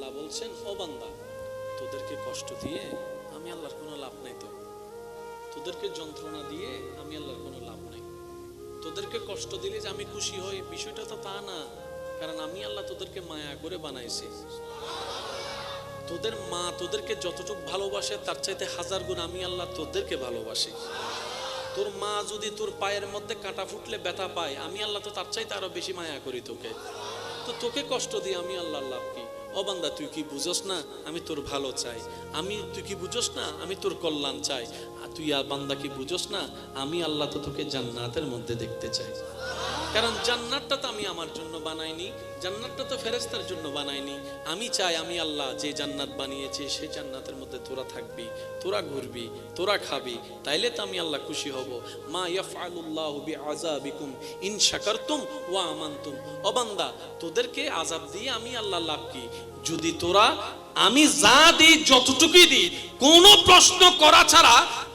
আল্লাহ বলছেন, ও বান্দা, তোদেরকে কষ্ট দিয়ে আমি আল্লাহর কোনো লাভ নাই, তো তোদেরকে যন্ত্রণা দিয়ে আমি আল্লাহর কোনো লাভ নাই। তোদেরকে কষ্ট দিলে যে আমি খুশি হই, বিষয়টা তো তা না। কারণ আমি আল্লাহ তোদেরকে মায়া করে বানাইছি। তোদের মা তোদেরকে যতটুকু ভালোবাসে তার চাইতে 1000 গুণ আমি আল্লাহ তোদেরকে ভালোবাসি। তোর মা যদি তোর পায়ের মধ্যে কাঁটা ফুটলে ব্যথা পায়, আমি আল্লাহ তো তার চাইতে আরো বেশি মায়া করি তোকে। তো তোকে কষ্ট দিয়ে আমি আল্লাহর লাভ কি? ও বান্দা, তুই কি বুঝোস না আমি তোর ভালো চাই? তুই কি বুঝোস না আমি তোর কল্যাণ চাই? আর তুই আর বান্দা কি বুঝোস না আমি আল্লাহ তো তোকে জান্নাতের মধ্যে দেখতে চাই। কারণ জান্নাতটা তো আমি আমার জন্য বানাইনি, জান্নাতটা তো ফেরেশতার জন্য বানাইনি। আমি চাই আমি আল্লাহ যে জান্নাত বানিয়েছি সেই জান্নাতের মধ্যে তোরা থাকবি, তোরা ঘুরবি, তোরা খাবি, তাইলে তো আমি আল্লাহ খুশি হব। মা ইয়াফআলুল্লাহু বিআযাবিকুম ইন শাকারতুম ওয়া আমানতুম। ও বান্দা, তোদেরকে আযাব দিয়ে আমি আল্লাহ লাভ কি? যদি তোরা আমি যা দিই যতটুকুই দিই কোনো প্রশ্ন করা ছাড়া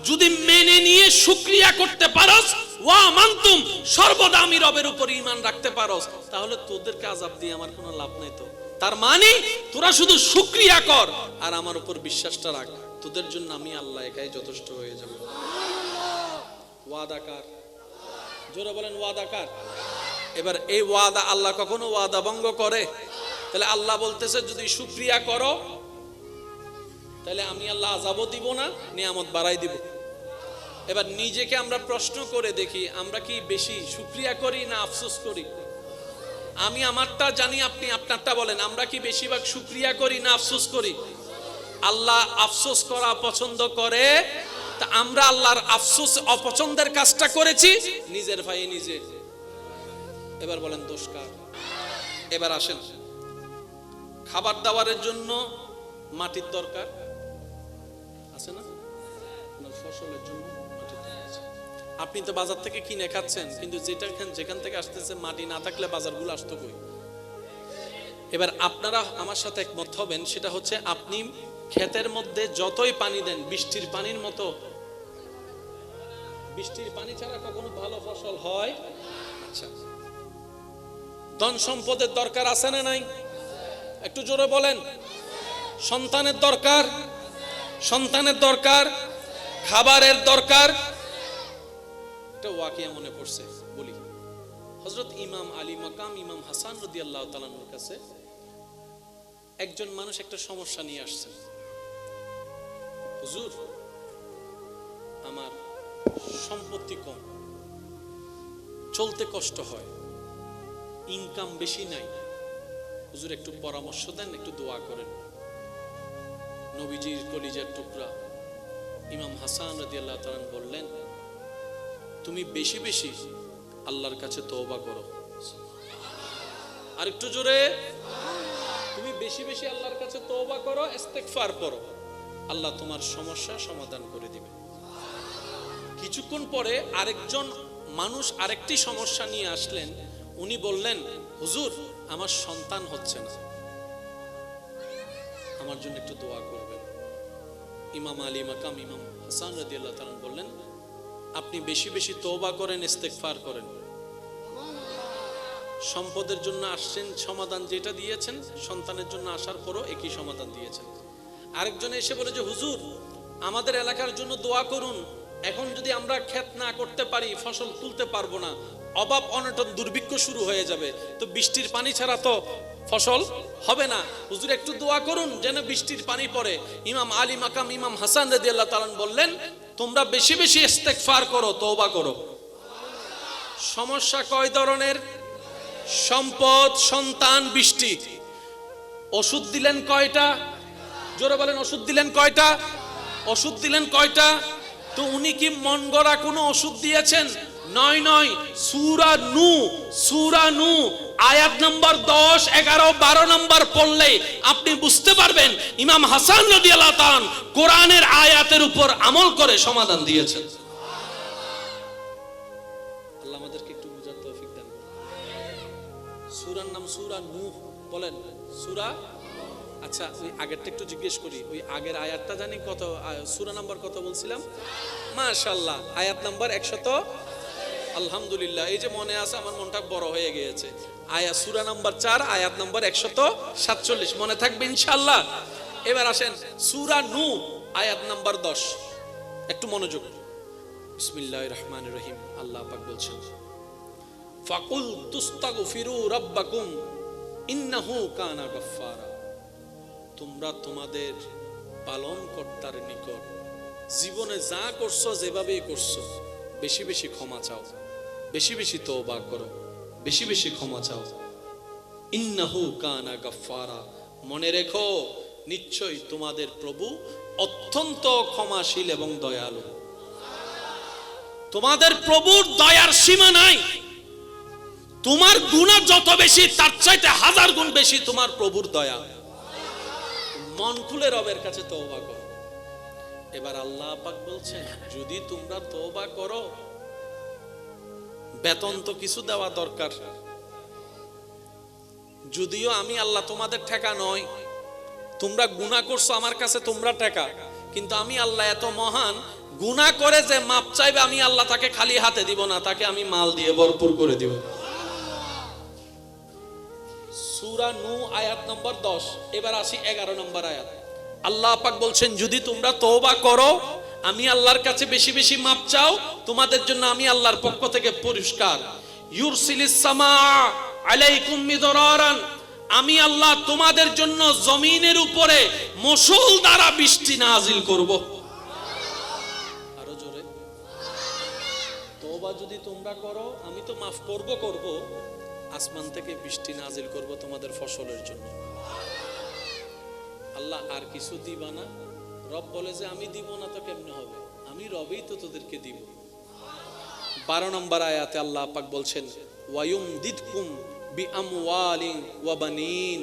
যদি মেনে নিয়ে শুকরিয়া করতে পারস, ওয়া মানতুম, সর্বদা আমি রবের উপর ঈমান রাখতে পারস, তাহলে তোদেরকে আযাব দিয়ে আমার কোনো লাভ নাই। তো তার মানে তোরা শুধু শুকরিয়া কর আর আমার উপর বিশ্বাসটা রাখ, তোদের জন্য আমি আল্লাহ একাই যথেষ্ট হয়ে যাব। ওয়াদা কার? জোরে বলেন ওয়াদা কার? এবার এই ওয়াদা আল্লাহ কখনো ওয়াদা ভঙ্গ করে? তাহলে আল্লাহ বলতেছে যদি শুকরিয়া করো তাহলে আমি আল্লাহ আযাবও দিব না, নিয়ামত বাড়াই দিব। এবার নিজেকে আমরা প্রশ্ন করে দেখি, আমরা কি বেশি শুকরিয়া করি না আফসোস করি? আমি আমারটা জানি, আপনি আপনারটা বলেন। আমরা কি বেশিরভাগ শুকরিয়া করি না আফসোস করি? আল্লাহ আফসোস করা পছন্দ করে। তা আমরা আল্লাহর আফসোস অপছন্দের কাজটা করেছি নিজের ভাই নিজে। এবার বলেন দোষ কার? এবার আসেন, খাবার দাবারের জন্য মাটির দরকার আছে না? ফসলের জন্য মাটির দরকার আছে। আপনি তো বাজার থেকে কিনে খাচ্ছেন, কিন্তু যেখান থেকে আসতেছে মাটি না থাকলে বাজারগুলো আসতো কই? এবার আপনারা আমার সাথে একমত হবেন, সেটা হচ্ছে আপনি ক্ষেতের মধ্যে যতই পানি দেন বৃষ্টির পানির মতো, বৃষ্টির পানি ছাড়া কখনো ভালো ফসল হয়? আচ্ছা, ধন সম্পদের দরকার আছে না নাই? একটু জোরে বলেন। সন্তানের দরকার, সন্তানের দরকার, খাবারের দরকার। এটা ওয়াকিয়া মনে পড়ছে, বলি। হযরত ইমাম আলী মাকাম ইমাম হাসান রাদিয়াল্লাহু তাআলা আনহুর কাছে একজন মানুষ একটা সমস্যা নিয়ে আসছেন। হুজুর, আমার সম্পত্তি কম, চলতে কষ্ট হয়, ইনকাম বেশি নাই, হুজুর একটু পরামর্শ দেন, একটু দোয়া করেন। নবীজির কলিজার টুকরা ইমাম হাসান রাদিয়াল্লাহু তাআলা বললেন, তুমি বেশি বেশি আল্লাহর কাছে তওবা করো। আর একটু জোরে, তুমি বেশি বেশি আল্লাহর কাছে তওবা করো, ইস্তেগফার করো, আল্লাহ তোমার সমস্যা সমাধান করে দিবে। কিছুক্ষণ পরে আরেকজন মানুষ আরেকটি সমস্যা নিয়ে আসলেন। উনি বললেন, হুজুর আমার সন্তান হচ্ছে না, আমার জন্য একটু দোয়া করবেন। ইমাম আলী মাকাম ইমাম হাসান রাদিয়াল্লাহু তাআলা বললেন, আপনি বেশি বেশি তওবা করেন, ইস্তেগফার করেন। সম্পদের জন্য আসছেন, সমাধান যেটা দিয়েছেন, সন্তানের জন্য আসার পরও একই সমাধান দিয়েছেন। আরেকজন এসে বলে যে হুজুর আমাদের এলাকার জন্য দোয়া করুন, এখন যদি আমরা ক্ষেত না করতে পারি ফসল তুলতে পারবো না, অভাব অনটন দুর্ভিক্ষ শুরু হয়ে যাবে, তো বৃষ্টির পানি ছাড়া তো ফসল হবে না, হুজুর একটু দোয়া করুন যেন বৃষ্টির পানি পড়ে। ইমাম আলী মাকাম ইমাম হাসান রাদিয়াল্লাহু তাআলা বললেন, তোমরা বেশি বেশি ইস্তেগফার করো, তওবা করো। সমস্যা কয় ধরনের? সম্পদ, সন্তান, বৃষ্টি। ওষুধ দিলেন কয়টা? জোরে বলেন, ওষুধ দিলেন কয়টা? ওষুধ দিলেন কয়টা? তো উনি কি মন গড়া কোনো ওষুধ দিয়েছেন? নয় নয়, সূরা নূহ আয়াত নম্বর 10, 11, 12 নম্বর পড়লে আপনি বুঝতে পারবেন ইমাম হাসান রাদিয়াল্লাহু তাআলা কোরআনের আয়াতের উপর আমল করে সমাধান দিয়েছেন। আল্লাহ আমাদেরকে একটু বুঝার তৌফিক দান করুন। সূরার নাম সূরা নূহ, বলেন সূরা। আচ্ছা, ওই আগেরটা একটু জিজ্ঞেস করি, ওই আগের আয়াতটা জানি কত, সূরা নাম্বার কত বলছিলাম? মাশাআল্লাহ, আয়াত নাম্বার 100। আলহামদুলিল্লাহ, এই যে মনে আছে, আমার মনটা বড় হয়ে গিয়েছে। আয়াত সূরা নাম্বার 4 আয়াত নাম্বার 147 মনে থাকবে ইনশাআল্লাহ। এবার আসেন সূরা নূহ আয়াত নাম্বার 10, একটু মনোযোগ। বিসমিল্লাহির রহমানির রহিম। আল্লাহ পাক বলছেন, ফাকুল তুস্তাগফিরু রাব্বাকুম ইন্নাহু কানা গাফফারা। তোমরা তোমাদের পালনকর্তার নিকট জীবনে যা করছো, যেভাবেই করছো, বেশি বেশি ক্ষমা চাও, বেশি বেশি তওবা করো, বেশি বেশি ক্ষমা চাও। ইন্নাহু কানা গাফফারা, মনে রেখো নিশ্চয়ই তোমাদের প্রভু অত্যন্ত ক্ষমাশীল এবং দয়ালু। তোমাদের প্রভুর দয়ার সীমা নাই। তোমার গুনাহ যত বেশি, তার চাইতে 1000 গুণ বেশি তোমার প্রভুর দয়া। মন খুলে রবের কাছে তওবা করো। এবার আল্লাহ পাক বলছেন, যদি তোমরা তওবা করো, বেতন তো কিছু দেওয়া দরকার। যদিও আমি আল্লাহ তোমাদের টাকা নয়, তোমরা গুনাহ করছো আমার কাছে, তোমরা টাকা, কিন্তু আমি আল্লাহ এত মহান, গুনাহ করে যে মাপ চাইবে আমি আল্লাহ তাকে খালি হাতে দিব না, তাকে আমি মাল দিয়ে ভরপুর করে দিব। সূরা নূহ আয়াত নম্বর 10। এবার আসি 11 নম্বর আয়াত। আল্লাহ পাক বলছেন, যদি তোমরা তওবা করো, আমি আল্লাহর কাছে বেশি বেশি মাপ চাও, তোমাদের জন্য আমি আল্লাহর পক্ষ থেকে পুরস্কার। ইউরসিলিস সামা আলাইকুম মিদরারান, আমি আল্লাহ তোমাদের জন্য জমিনের উপরে মশল দ্বারা বৃষ্টি নাজিল করব। আরো জোরে, তওবা যদি তোমরা করো, আমি তো মাফ করব, আসমান থেকে বৃষ্টি নাজিল করব তোমাদের ফসলের জন্য। আল্লাহ আর কিছু দিবা না? রব বলে যে আমি দিব না তো কেমনে হবে, আমি রবেই তো তোদেরকে দিব। 12 নম্বর আয়াতে আল্লাহ পাক বলছেন, ওয়ায়ুমদিদকুম বিআমওয়ালিন ওয়া বানিন,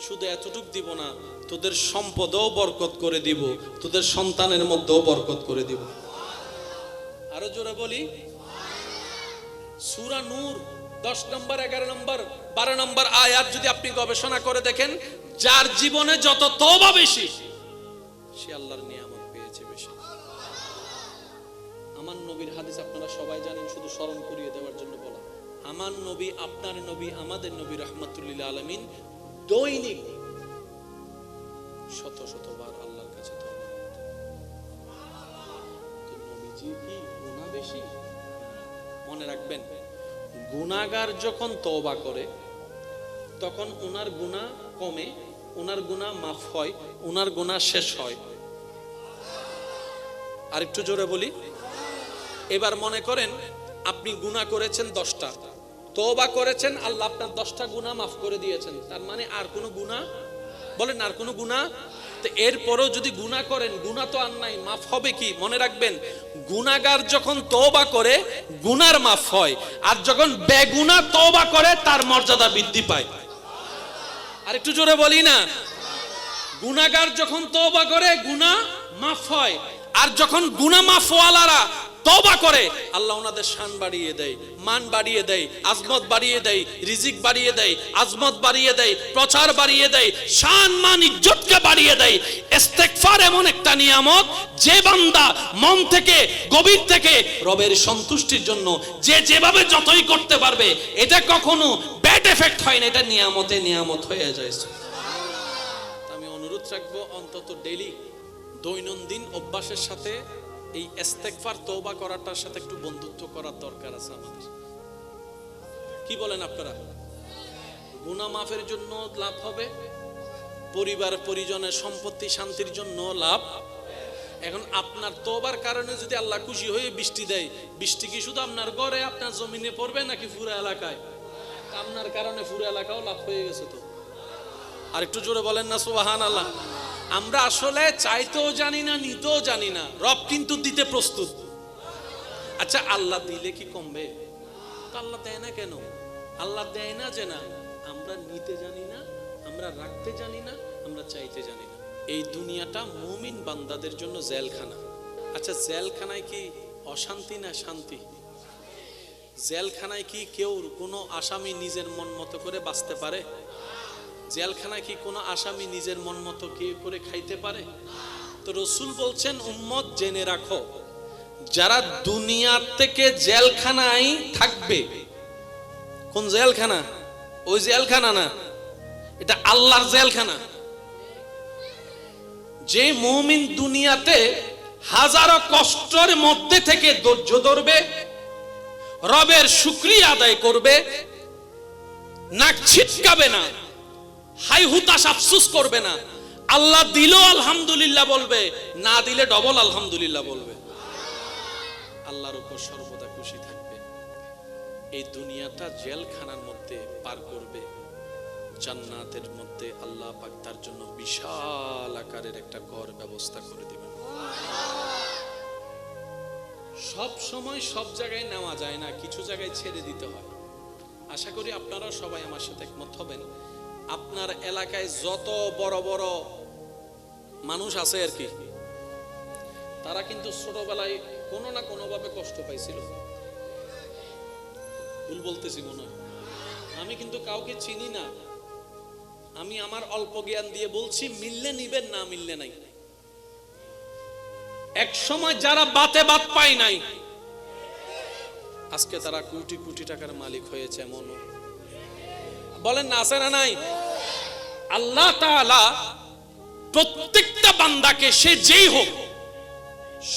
শুধু এতটুক দিব না, তোদের সম্পদও বরকত করে দিব, তোদের সন্তানের মধ্যেও বরকত করে দিব। আরো জোরে বলি, সূরা নূর 10 নম্বর, 11 নম্বর, 12 নম্বর আয়াত যদি আপনি গবেষণা করে দেখেন, যার জীবনে যত তওবা বেশি, সে আল্লাহর নিয়ামত পেয়েছে বেশি। আমার নবীর হাদিস আপনারা সবাই জানেন, শুধু স্মরণ করিয়ে দেওয়ার জন্য বলা। আমার নবী, আপনার নবী, আমাদের নবী রাহমাতুল্লিল আলামিন দৈনিক শত শতবার আল্লাহর কাছে তওবা করতেন। তো নবীজি কি গুনাহ বেশি? মনে রাখবেন, গুনাহগার যখন তওবা করে, তখন ওনার গুনাহ কমে, ওনার গুনাহ মাফ হয়, ওনার গুনাহ শেষ হয়। আর একটু জোরে বলি, এবার মনে করেন আপনি গুনাহ করেছেন 10টা, তওবা করেছেন, আল্লাহ আপনার 10টা গুনাহ মাফ করে দিয়েছেন, তার মানে আর কোনো গুনাহ, বলেন আর কোনো গুনাহ? তো এরপরেও যদি গুনাহ করেন, গুনাহ তো আর নাই, মাফ হবে কি? মনে রাখবেন, গুনাহগার যখন তওবা করে গুনার মাফ হয়, আর যখন বেগুনাহ তওবা করে তার মর্যাদা বৃদ্ধি পায়। আর একটু জোরে বলি না, গুনাহগার যখন তওবা করে গুনাহ মাফ হয়, আর যখন গুনাহ মাফওয়ালারা তওবা করে আল্লাহ ওনাদের শান বাড়িয়ে দেয়, মান বাড়িয়ে দেয়, আজমত বাড়িয়ে দেয়, রিজিক বাড়িয়ে দেয়, আজমত বাড়িয়ে দেয়, প্রচার বাড়িয়ে দেয়, শান মান ইজ্জতকে বাড়িয়ে দেয়। ইস্তেগফার এমন একটা নিয়ামত, যে বান্দা মন থেকে গভীর থেকে রবের সন্তুষ্টির জন্য যে যেভাবে যতই করতে পারবে, এটা কখনো ব্যাড এফেক্ট হয় না, এটা নিয়ামতে নিয়ামত হয়ে যায়। আমি অনুরোধ রাখবো, অন্তত ডেইলি দৈনন্দিন অভ্যাসের সাথে এই ইস্তেগফার তওবা করাটার সাথে একটু বন্ধুত্ব করার দরকার আছে আমাদের। কি বলেন আপনারা? গুনাহ মাফের জন্য লাভ হবে, পরিবার পরিজনের সম্পত্তি শান্তির জন্য লাভ। এখন আপনার তওবার কারণে যদি আল্লাহ খুশি হয়ে বৃষ্টি দেয়, বৃষ্টি কি শুধু আপনার ঘরে আপনার জমিনে পড়বে নাকি পুরো এলাকায়? আপনার কারণে পুরো এলাকাও লাভ হয়ে গেছে। তো আর একটু জোরে বলেন না সুবহানাল্লাহ। আমরা আসলে চাইতেও জানি না, নিতেও জানি না, রব কিন্তু দিতে প্রস্তুত। আচ্ছা, আল্লাহ দিলে কি কমবে? আল্লাহ দেয় না কেন? আল্লাহ দেয় না যে না, আমরা নিতে জানি না, আমরা রাখতে জানি না, আমরা চাইতে জানি না। এই দুনিয়াটা মুমিন বান্দাদের জন্য জেলখানা। আচ্ছা, জেলখানায় কি অশান্তি না শান্তি? জেলখানায় কি কেউ কোনো আসামি নিজের মন মতো করে বাঁচতে পারে? জেলখানায় কি কোনো আসামি নিজের মন মতো কি করে খাইতে পারে? তো রসুল বলছেন, উম্মত জেনে রাখো, যারা দুনিয়া থেকে জেলখানায় থাকবে, কোন জেলখানা? ওই জেলখানা না, এটা আল্লাহর জেলখানা। যে মুমিন দুনিয়াতে হাজারো কষ্টের মধ্যে থেকে ধৈর্য ধরবে, রবের শুকরিয়া আদায় করবে, নাক ছিটকাবে না, হাই হুতাশ আফসোস করবে না, আল্লাহ দিলেও আলহামদুলিল্লাহ বলবে, না দিলে ডবল আলহামদুলিল্লাহ বলবে, আল্লাহর উপর সর্বদা খুশি থাকবে, এই দুনিয়াটা জেলখানার মধ্যে পার করবে, জান্নাতের মধ্যে আল্লাহ পাক তার জন্য বিশাল আকারের একটা ঘর ব্যবস্থা করে দিবেন। সব সময় সব জায়গায় নেওয়া যায় না, কিছু জায়গায় ছেড়ে দিতে হয়। আশা করি আপনারা সবাই আমার সাথে একমত হবেন। আপনার এলাকায় যত বড় বড় মানুষ আছে আর কি, তারা কিন্তু ছোটবেলায় কোনো না কোনো ভাবে কষ্ট পাইছিল। ভুল বলতেছি মনে হয়? আমি কিন্তু কাউকে চিনি না, আমি আমার অল্প জ্ঞান দিয়ে বলছি, মিললে নিবেন, না মিললে নাই। এক সময় যারা বাতে বাত পায় নাই, আজকে তারা কোটি কোটি টাকার মালিক হয়েছে, এমন বলেন না, আছে না নাই? আল্লাহ তাআলা প্রত্যেকটা বান্দাকে, সে যেই হোক,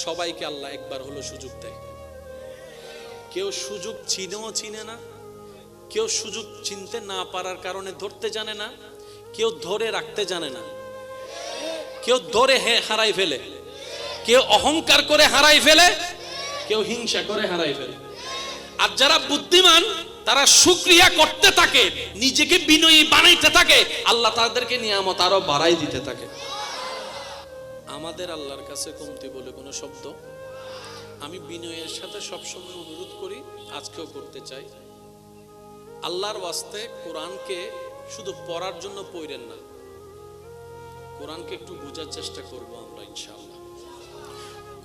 সবাইকে আল্লাহ একবার হলো সুযোগ দেয়। কেউ সুযোগ চিনেও চিনে না, কেউ সুযোগ চিনতে না পারার কারণে ধরতে জানে না, কেউ ধরে রাখতে জানে না, কেউ ধরে হারাই ফেলে, কেউ অহংকার করে হারাই ফেলে, কেউ হিংসা করে হারাই ফেলে। আর যারা বুদ্ধিমান তারা শুকরিয়া করতে থাকে, নিজেকে বিনয়ী বানাইতে থাকে, আল্লাহ তাদেরকে নিয়ামত আরো বাড়াই দিতে থাকে। আমাদের আল্লাহর কাছে কমতি বলে কোনো শব্দ, আমি বিনয়ের সাথে সবসময় অনুরোধ করি, আজকেও করতে চাই, আল্লাহর ওয়াস্তে কোরআনকে শুধু পড়ার জন্য পড়েন না, কোরআনকে একটু বোঝার চেষ্টা করব আমরা ইনশাআল্লাহ।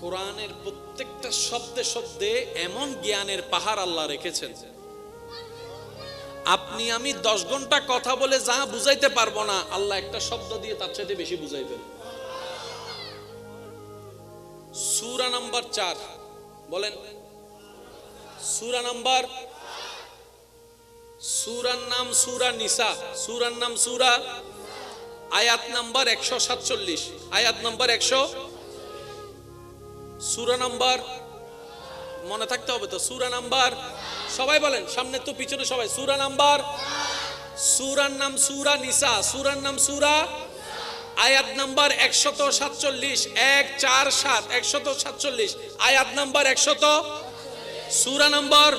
কোরআনের প্রত্যেকটা শব্দে শব্দে এমন জ্ঞানের পাহাড় আল্লাহ রেখেছেন, আপনি আমি 10 ঘন্টা কথা বলে যা বুঝাইতে পারবো না, আল্লাহ একটা শব্দ দিয়ে তার চাইতে বেশি বুঝাইবেন। সূরা নাম্বার 4 বলেন, সূরা নাম্বার, সূরার নাম সূরা নিসা, সূরার নাম সূরা, আয়াত নাম্বার 147, আয়াত নাম্বার 100, সূরা নাম্বার মনে থাকতে হবে তো, সূরা নাম্বার, সবাই বলেন, সামনে তো পিছনে সবাই, সূরা নাম্বার, সূরার নাম সূরা নিসা, সূরার নাম সূরা, আয়াত নাম্বার 147, 147, 147, আয়াত নাম্বার 100, সূরা নাম্বার,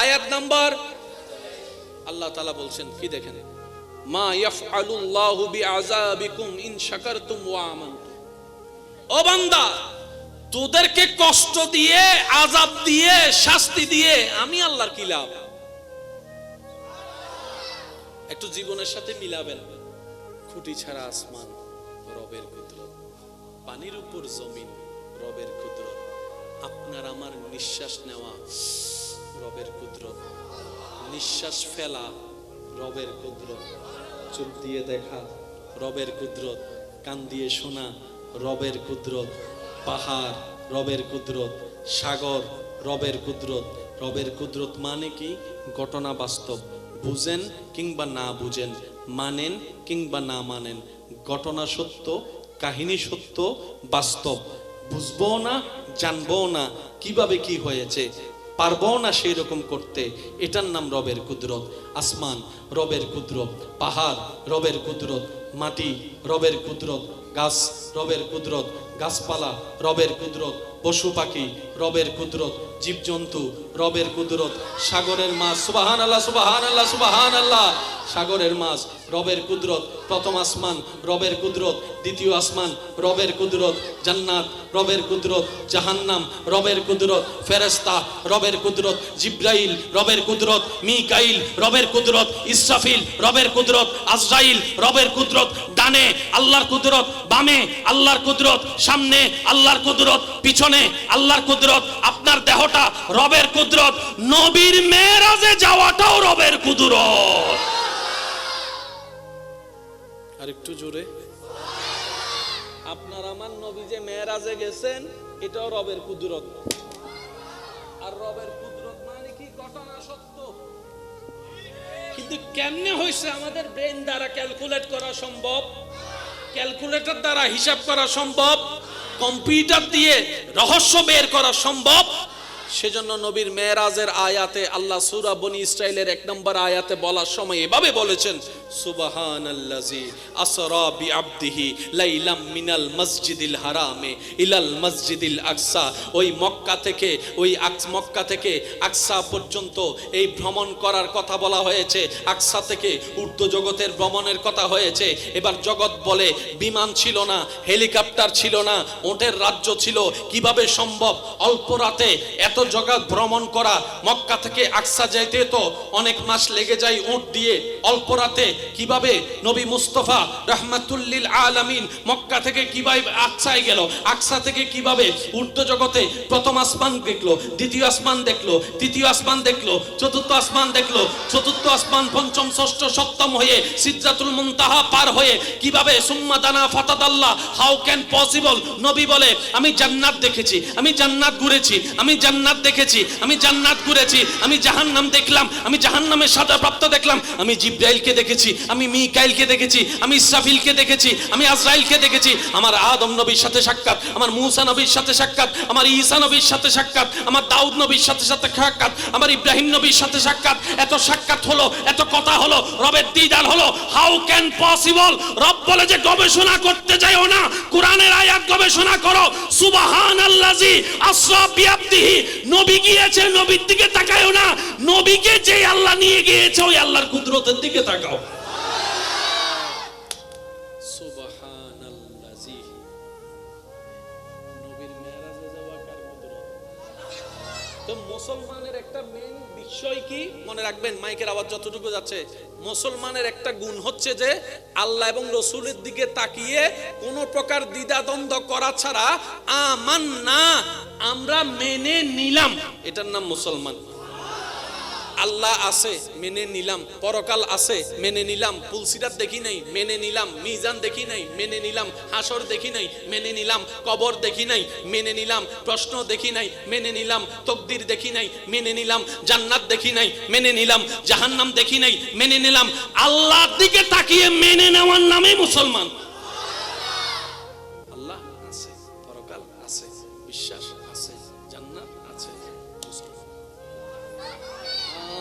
আয়াত নাম্বার। আল্লাহ তাআলা বলছেন কি দেখেন, মা ইয়াফআলুল্লাহু বিআযাবিকুম ইন শাকারতুম ওয়া আমানতুম। ও বান্দা, তোদেরকে কষ্ট দিয়ে, আযাব দিয়ে, শাস্তি দিয়ে আমি আল্লাহর কি লাভ? একটু জীবনের সাথে মিলাবেন। খুঁটি ছাড়া আসমান, রবের কুদরত, পানির উপর জমিন, রবের কুদরত, আপনার আমার নিঃশ্বাস নেওয়া, রবের কুদরত, নিঃশ্বাস ফেলা, রবের কুদরত, চোখ দিয়ে দেখা, রবের কুদরত, কান দিয়ে শোনা, রবের কুদরত, পাহাড়, রবের কুদরত, সাগর, রবের কুদরত। রবের কুদরত মানে কি? ঘটনা বাস্তব, বুঝেন কিংবা না বুঝেন, মানেন কিংবা না মানেন, ঘটনা সত্য, কাহিনী সত্য, বাস্তব, বুঝবো না, জানবো না কিভাবে কি হয়েছে, পারবো না সেই রকম করতে, এটার নাম রবের কুদরত। আসমান রবের কুদরত, পাহাড় রবের কুদরত, মাটি রবের কুদরত, গাছ রবের কুদরত, গাছপালা রবের কুদরত, পশু পাখি রবের কুদরত, জীবজন্তু রবের কুদরত, সাগরের মাছ, সুবহানাল্লাহ সুবহানাল্লাহ সুবহানাল্লাহ, সাগরের মাছ রবের কুদরত। প্রথম আসমান রবের কুদরত, দ্বিতীয় আসমান রবের কুদরত, জান্নাত রবের কুদরত, জাহান্নাম রবের কুদরত, ফেরেশতা রবের কুদরত, জিব্রাইল রবের কুদরত, মিকাইল রবের কুদরত, ইসরাফিল রবের কুদরত, আজরাইল রবের কুদরত। ডানে আল্লাহর কুদরত, বামে আল্লাহর কুদরত, সামনে আল্লাহর কুদরত, পিছনে আল্লাহর কুদরত। আপনার দেহটা রবের কুদরত, নবীর মেরাজে যাওয়াটাও রবের কুদরত। আর একটু জোরে, আপনার আমার নবী যে মেরাজে গেছেন, এটাও রবের কুদরত। আর রবের কুদরত মানে কি ঘটনা সত্য, কিন্তু কেমনে হয়েছে আমাদের ব্রেন দ্বারা ক্যালকুলেট করা সম্ভব, ক্যালকুলেটর দ্বারা হিসাব করা সম্ভব, কম্পিউটার দিয়ে রহস্য বের করা সম্ভব। সেজন্য নবীর মেরাজের আয়াতে আল্লাহ সূরা বনি ইসরাইলের 1 নম্বর আয়াতে বলার সময় এভাবে বলেছেন, সুবহানাল্লাযী আসরা বিআবদিহি লাইলাম মিনাল মসজিদিল হারামে ইলাল মসজিদিল আকসা। ওই মক্কা থেকে আকসা পর্যন্ত এই ভ্রমণ করার কথা বলা হয়েছে, আকসা থেকে ঊর্ধ্ব জগতের ভ্রমণের কথা হয়েছে। এবার জগৎ বলে বিমান ছিল না, হেলিকপ্টার ছিল না, ওটের রাজ্য ছিল, কিভাবে সম্ভব অল্প রাতে এত জগৎ ভ্রমণ করা? মক্কা থেকে আকসা যাইতে তো অনেক মাস লেগে যায় উট দিয়ে, অল্প রাতে কিভাবে নবী মুস্তাফা রাহমাতুল লিল আলামিন মক্কা থেকে কিভাবে আকসায় গেল, আকসা থেকে কিভাবে ঊর্ধ্ব জগতে প্রথম আসমান দেখলো, দ্বিতীয় আসমান দেখলো, তৃতীয় আসমান দেখলো, চতুর্থ আসমান দেখলো, চতুর্থ আসমান পঞ্চম ষষ্ঠ সপ্তম হয়ে সিদরাতুল মুনতাহা পার হয়ে কিভাবে সুম্মা দানা ফাতাদাল্লাহ, হাউ ক্যান পসিবল? নবী বলে আমি জান্নাত দেখেছি, আমি জান্নাত ঘুরেছি, আমি জান্নাত দেখেছি, আমি জান্নাত ঘুরেছি, আমি জাহান্নাম দেখলাম, আমি জাহান্নামের সাজা প্রাপ্ত দেখলাম, আমি জিব্রাইলকে দেখেছি, আমি মিকাইলকে দেখেছি, আমি ইসরাফিলকে দেখেছি, আমি আজরাইলকে দেখেছি। আমার আদম নবীর সাথে সাক্ষাৎ, আমার মূসা নবীর সাথে সাক্ষাৎ, আমার ঈসা নবীর সাথে সাক্ষাৎ, আমার দাউদ নবীর সাথে সাক্ষাৎ, আমার ইব্রাহিম নবীর সাথে সাক্ষাৎ। এত সাক্ষাৎ হলো, এত কথা হলো, রবের দিদার হলো, হাউ ক্যান পসিবল? রব বলে যে গবেষণা করতে যাও না, কোরআনের আয়াত গবেষণা করো। সুবহানাল্লাযী আসরা বিআবদিহি, নবী গিয়েছে, নবীর দিকে তাকায়ও না, নবীকে যে আল্লাহ নিয়ে গিয়েছে ওই আল্লাহর কুদরতের দিকে তাকাও। সুবহানাল্লাযী, নবীর মেরাজে যাওয়া কার কুদরত? তো মুসলমানের একটা মেইন বিষয় কি মনে রাখবেন, মাইকের আওয়াজ যতটুকু যাচ্ছে, মুসলমানের একটা গুণ হচ্ছে যে আল্লাহ এবং রসুলের দিকে তাকিয়ে কোন প্রকার দ্বিধাদ্বন্দ্ব করা ছাড়া আমান্না, আমরা মেনে নিলাম, এটার নাম মুসলমান। আল্লাহ আছে মেনে নিলাম, পরকাল আছে মেনে নিলাম, পুলসিরাত দেখি নাই মেনে নিলাম, মিজান দেখি নাই মেনে নিলাম, হাসর দেখি নাই মেনে নিলাম, কবর দেখি নাই মেনে নিলাম, প্রশ্ন দেখি নাই মেনে নিলাম, তকদির দেখি নাই মেনে নিলাম, জান্নাত দেখি নাই মেনে নিলাম, জাহান্নাম দেখি নাই মেনে নিলাম। আল্লাহর দিকে তাকিয়ে মেনে নেওয়ার নামে মুসলমান। আল্লাহ আছে, পরকাল আছে, বিশ্বাস আছে, জান্নাত আছে,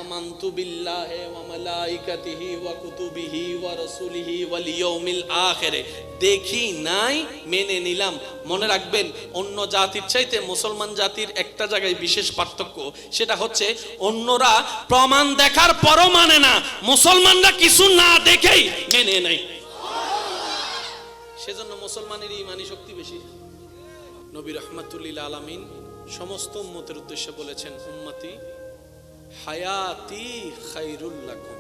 আমানতু বিল্লাহি ওয়া মালাইকাতিহি ওয়া কুতুবিহি ওয়া রাসূলিহি ওয়াল ইয়াউমিল আখির, দেখি নাই মেনে নিলাম। মনে রাখবেন, অন্য জাতির চাইতে মুসলমান জাতির একটা জায়গায় বিশেষ পার্থক্য, সেটা হচ্ছে অন্যরা প্রমাণ দেখার পরও মানে না, মুসলমানরা কিছু না দেখেই মেনে নেয়। সেজন্য মুসলমানের ঈমানি শক্তি বেশি। নবী রাহমাতুল লিল আলামিন সমস্ত উম্মতের উদ্দেশ্যে বলেছেন, উম্মতি হায়াতি খায়রুল লাকুম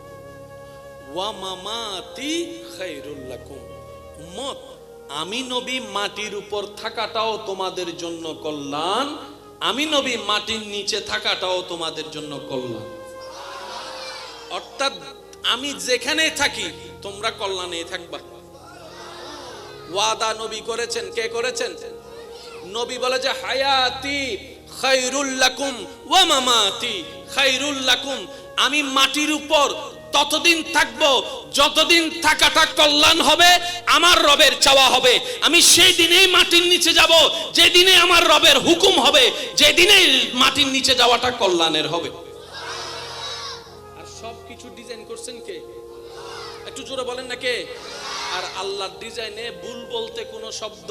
ওয়া মামাতি খায়রুল লাকুম। উম্মত, আমি নবী মাটির উপর থাকাটাও তোমাদের জন্য কল্যাণ, আমি নবী মাটির নিচে থাকাটাও তোমাদের জন্য কল্যাণ। অর্থাৎ আমি যেখানে থাকি তোমরা কল্যাণে থাকবা। ওয়াদা নবী করেছেন, কে করেছেন? নবী বলে যে হায়াতি খায়রুল লাকুম ওয়া মামাতি খায়রুল লাকুম, আমি মাটির উপর ততদিন থাকবো যতদিন থাকাটা কল্যাণ হবে, আমার রবের চাওয়া হবে। আমি সেই দিনেই মাটির নিচে যাব যেদিনে আমার রবের হুকুম হবে, যেদিনে মাটির নিচে যাওয়াটা কল্যাণের হবে। আর সবকিছু ডিজাইন করছেন কে? একটু জোরে বলেন না কে? আর আল্লাহর ডিজাইনে ভুল বলতে কোনো শব্দ,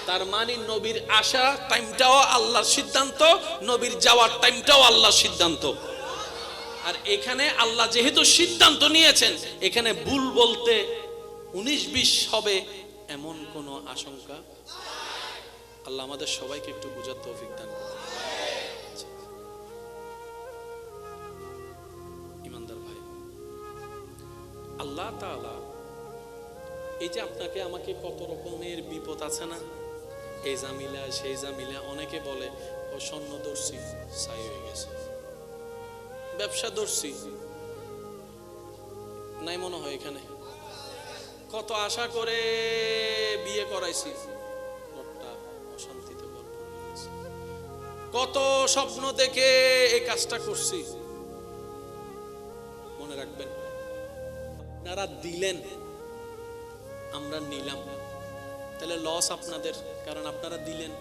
তার মানে নবীর আসা টাইমটাও আল্লাহর সিদ্ধান্ত, নবীর যাওয়ার টাইমটাও আল্লাহর সিদ্ধান্ত। আর এখানে আল্লাহ যেহেতু সিদ্ধান্ত নিয়েছেন, এখানে ভুল বলতে 19-20 হবে এমন কোন আশঙ্কা। আল্লাহ আমাদের সবাইকে একটু বুঝার তৌফিক দান করুন। ইমানদার ভাই, আল্লাহ তাআলা এই যে আপনাকে আমাকে কত রকমের বিপদ আছে না, এই জামিলা সেই জামিলা, অনেকে বলে ও স্বর্ণ দর্শি ছাই হয়ে গেছে, ব্যবসা দর্শি নাই মনে হয়, এখানে কত আশা করে বিয়ে করাইছি, ঘরটা অশান্তিতে ভরপুর হয়ে গেছে, কত স্বপ্ন দেখে এই কাজটা করছি। মনে রাখবেন, আপনারা দিলেন, আমরা নিলাম, তাহলে লস আপনাদের, কারণ আপনারা দিলেন,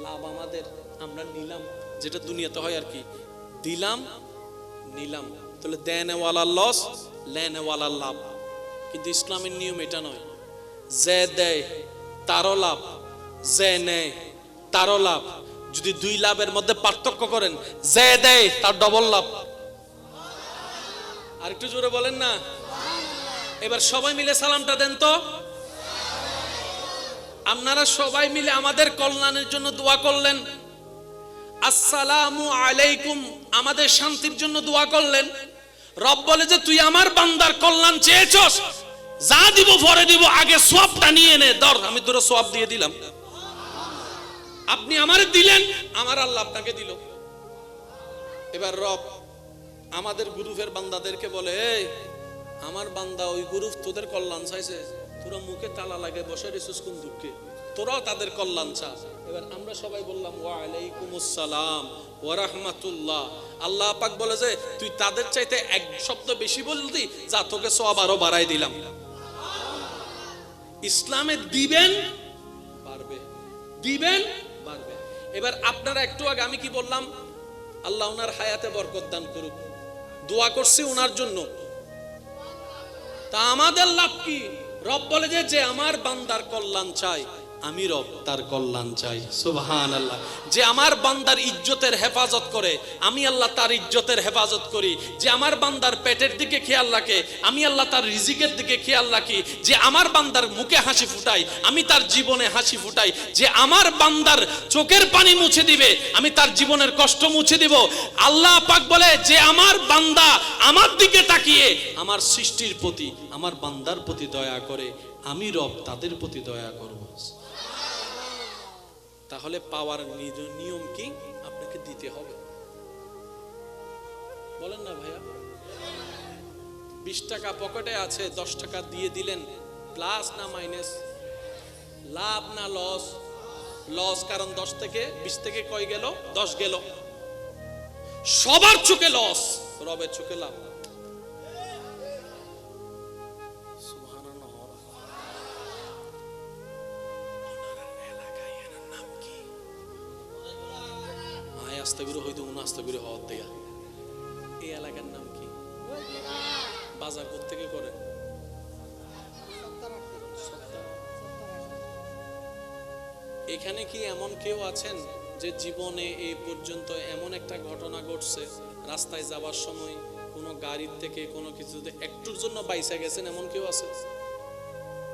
লাভ আমাদের, আমরা নিলাম। যেটা দুনিয়াতে হয় আর কি, দিলাম নিলাম, তাহলে দেনওয়ালার লস, লেনওয়ালার লাভ। কিন্তু ইসলামের নিয়ম এটা নয়, যে দেয় তারও লাভ, যে নেয় তারও লাভ। যদি দুই লাভের মধ্যে পার্থক্য করেন, যে দেয় তার ডবল লাভ। আর একটু জোরে বলেন না। এবার সবাই মিলে সালামটা দেন তো। আপনারা সবাই মিলে আমাদের কল্যাণের জন্য দোয়া করলেন, আসসালামু আলাইকুম, আমাদের শান্তির জন্য দোয়া করলেন। রব বলে যে তুই আমার বান্দার কল্যাণ চেয়েছস, যা দিব পরে দিব, আগে সওয়াবটা নিয়ে নে। ধর, আমি তোর সওয়াব দিয়ে দিলাম। আপনি আমারে দিলেন, আমার আল্লাহ আপনাকে দিল। এবার রব আমাদের গ্রুপের বান্দাদেরকে বলে, এই আমার বান্দা ওই গ্রুপ তোদের কল্যাণ চাইছে, তোরা মুখে তালা লাগে বসে রেছিস কোন দুঃখে, তোরাও তাদের কল্যাণ চা। এবার আমরা সবাই বললাম ওয়া আলাইকুমুস সালাম ওয়া রাহমাতুল্লাহ। আল্লাহ পাক বলে যে তুই তাদের চাইতে এক শব্দ বেশি বলতি, যা তোকে সওয়াব আরো বাড়াই দিলাম। ইসলামে দিবেন বাড়বে, দিবেন বাড়বে। এবার আপনারা একটু আগে আমি কি বললাম, আল্লাহ ওনার হায়াতে বরকত দান করুক, দোয়া করছি ওনার জন্য। তা আমাদের লাভ কি? রব বলে যে আমার বান্দার কল্যাণ চাই, আমি রব তার কল্যাণ চাই। সুবহানাল্লাহ। যে আমার বান্দার ইজ্জতের হেফাজত করে, আমি আল্লাহ তার ইজ্জতের হেফাজত করি। যে আমার বান্দার পেটের দিকে খেয়াল রাখে, আমি আল্লাহ তার রিজিকের দিকে খেয়াল রাখি। যে আমার বান্দার মুখে হাসি ফুটাই, আমি তার জীবনে হাসি ফুটাই। যে আমার বান্দার চোখের পানি মুছে দিবে, আমি তার জীবনের কষ্ট মুছে দিব। আল্লাহ পাক বলে যে আমার বান্দা আমার দিকে তাকিয়ে আমার সৃষ্টির প্রতি, আমার বান্দার প্রতি দয়া করে, আমি রব তাদের প্রতি দয়া করব। তাহলে পাওয়ার নিয়ম কি? আপনাকে দিতে হবে। বলেন না ভাইয়া, 20 টাকা পকেটে আছে, 10 টাকা দিয়ে দিলেন, প্লাস না মাইনাস? লাভ না লস? লস, কারণ 10 থেকে 20 থেকে কয় গেল? 10 গেল। সবার চোখে লস, রবের চোখে লাভ। আস্তাগিরি হইতো আস্তাগিরি হওয়ার দেয়া। এই এলাকার নাম কি? বাজার কোত্থেকে করেন? এখানে কি এমন কেউ আছেন যে জীবনে এই পর্যন্ত এমন একটা ঘটনা ঘটছে, রাস্তায় যাবার সময় কোনো গাড়ির থেকে কোনো কিছুতে একটুর জন্য বাইসা গেছেন, এমন কেউ আছে?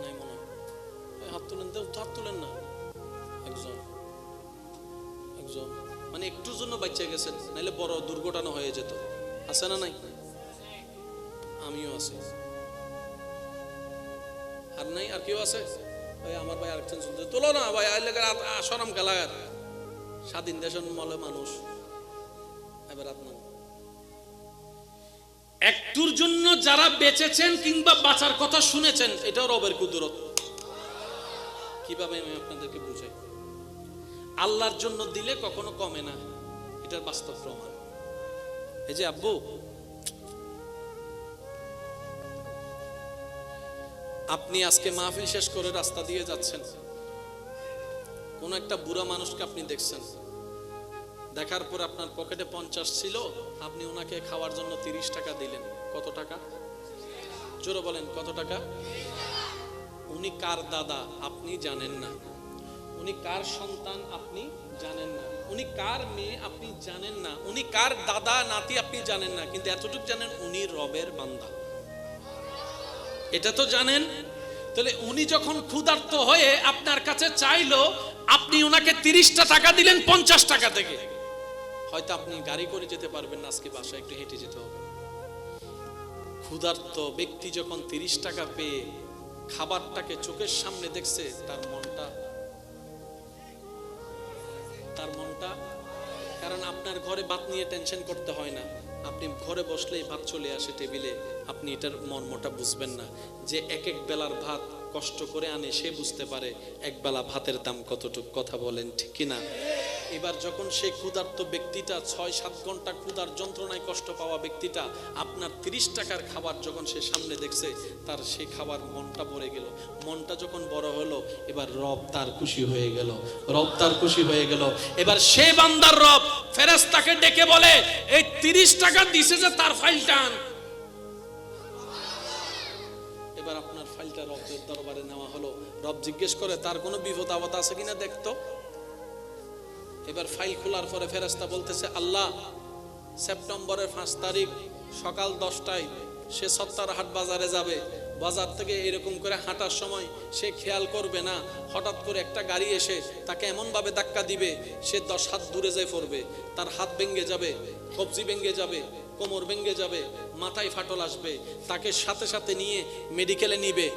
নাই মনে হয়। হাত তুলেন তো, হাত তুলেন না। একজন একজন মানে একটুর জন্য বাচ্চা গেছেন, নাইলে বড় দুর্ঘটনা হয়ে যেত। আছে না নাই? আমিও আছি। আর নাই? আর কেউ আছে? ভাই আমার ভাই আরেকজন শুনতে তোলো না ভাই, সরম কালাগার, স্বাধীন দেশের মলে মানুষ। এবার আপনার একটুর জন্য যারা বেঁচেছেন কিংবা বাঁচার কথা শুনেছেন, এটাও রবের কুদরত। কিভাবে আমি আপনাদেরকে বুঝাই? আল্লাহর জন্য দিলে কখনো কমে না, এটার বাস্তব প্রমাণ। এই যে আব্বু, আপনি আজকে মাহফিল শেষ করে রাস্তা দিয়ে যাচ্ছেন, কোন একটা বুড়া মানুষকে আপনি দেখছেন, দেখার পর আপনার পকেটে 50 ছিল, আপনি ওনাকে খাওয়ার জন্য 30 টাকা দিলেন। কত টাকা? জোরে বলেন, কত টাকা? উনি কার দাদা আপনি জানেন না, উনি কার সন্তান আপনি জানেন না, উনি কার মেয়ে আপনি জানেন না, উনি কার দাদা নাতি আপনি জানেন না, কিন্তু এতটুকু জানেন উনি রবের বান্দা। এটা তো জানেন। তাহলে উনি যখন ক্ষুধার্ত হয়ে আপনার কাছে চাইলো, আপনি ওনাকে 30টা টাকা দিলেন 50 টাকা থেকে। হয়তো আপনি গাড়ি করে যেতে পারবেন না, আজকে বাসায় একটু হেঁটে যেতে হবে। ক্ষুধার্ত ব্যক্তি যখন 30 টাকা পেয়ে খাবারটাকে চোখের সামনে দেখছে, তার মনটা, কারণ আপনার ঘরে ভাত নিয়ে টেনশন করতে হয় না, আপনি ঘরে বসলেই ভাত চলে আসে টেবিলে। আপনি এটার মর্মটা বুঝবেন না, যে এক এক বেলার ভাত কষ্ট করে আনে, সে বুঝতে পারে এক বেলা ভাতের দাম কতটুকু। কথা বলেন ঠিক কিনা? এবার যখন সেই ক্ষুধার্ত ব্যক্তিটা 6-7 ঘন্টা ক্ষুধার যন্ত্রণায় কষ্ট পাওয়া ব্যক্তিটা আপনার 30 টাকার খাবার যখন সে সামনে দেখছে, তার সেই খাবার মনটা ভরে গেল। মনটা যখন বড় হলো, এবার রব তার খুশি হয়ে গেল, রব তার খুশি হয়ে গেল। এবার সে বান্দার রব ফেরেশতাকে ডেকে বলে, এই 30 টাকা দিছে যে তার ফাইলটা আন। এবার আপনার ফাইলটা রবের দরবারে নেওয়া হলো। রব জিজ্ঞেস করে, তার কোনো বিপদ আপদ আছে কিনা দেখতো। এবার ফাইল খোলার পরে ফেরেশতা বলতেছে, আল্লাহ সেপ্টেম্বরের 5 তারিখ সকাল 10টায় সে সত্তারহাট বাজারে যাবে। বাজার থেকে এরকম করে হাঁটার সময় সে খেয়াল করবে না, হঠাৎ করে একটা গাড়ি এসে তাকে এমনভাবে ধাক্কা দিবে, সে 10 হাত দূরে যেয়ে পড়বে, তার হাত ভেঙে যাবে, কবজি ভেঙে যাবে, কোমর ভেঙে যাবে, মাথায় ফাটল আসবে। তাকে সাথে সাথে নিয়ে মেডিকেলে নিবে।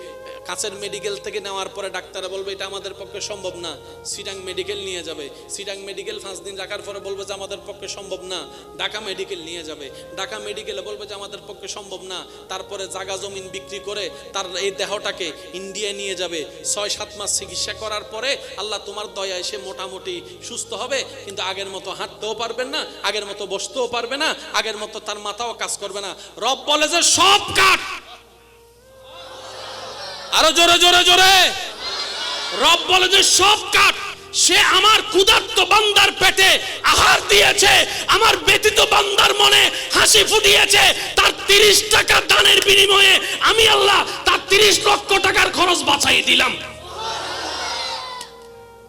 কাছের মেডিকেল থেকে নেওয়ার পরে ডাক্তাররা বলবে এটা আমাদের পক্ষে সম্ভব না, সিটাং মেডিকেল নিয়ে যাবে। সিটাং মেডিকেল 5 দিন রাখার পরে বলবে যে আমাদের পক্ষে সম্ভব না, ঢাকা মেডিকেল নিয়ে যাবে। ঢাকা মেডিকেলে বলবে যে আমাদের পক্ষে সম্ভব না, তারপরে জায়গা জমিন বিক্রি করে তার এই দেহটাকে ইন্ডিয়া নিয়ে যাবে। 6-7 মাস চিকিৎসা করার পরে আল্লাহ তোমার দয়ায় সে মোটামুটি সুস্থ হবে, কিন্তু আগের মতো হাঁটতেও পারবেন না, আগের মতো বসতেও পারবে না, আগের মতো তার মাথাও কাজ করবে না। রব বলে যে সব কাট। আরো জোরে জোরে জোরে। রব বলে যে সব কাট। সে আমার ক্ষুধার্ত বান্দার পেটে আহার দিয়েছে, আমার ব্যতীত বান্দার মনে হাসি ফুটিয়েছে। তার 30 টাকা দানের বিনিময়ে আমি আল্লাহ তার 30 লক্ষ টাকার খরচ বাঁচাই দিলাম।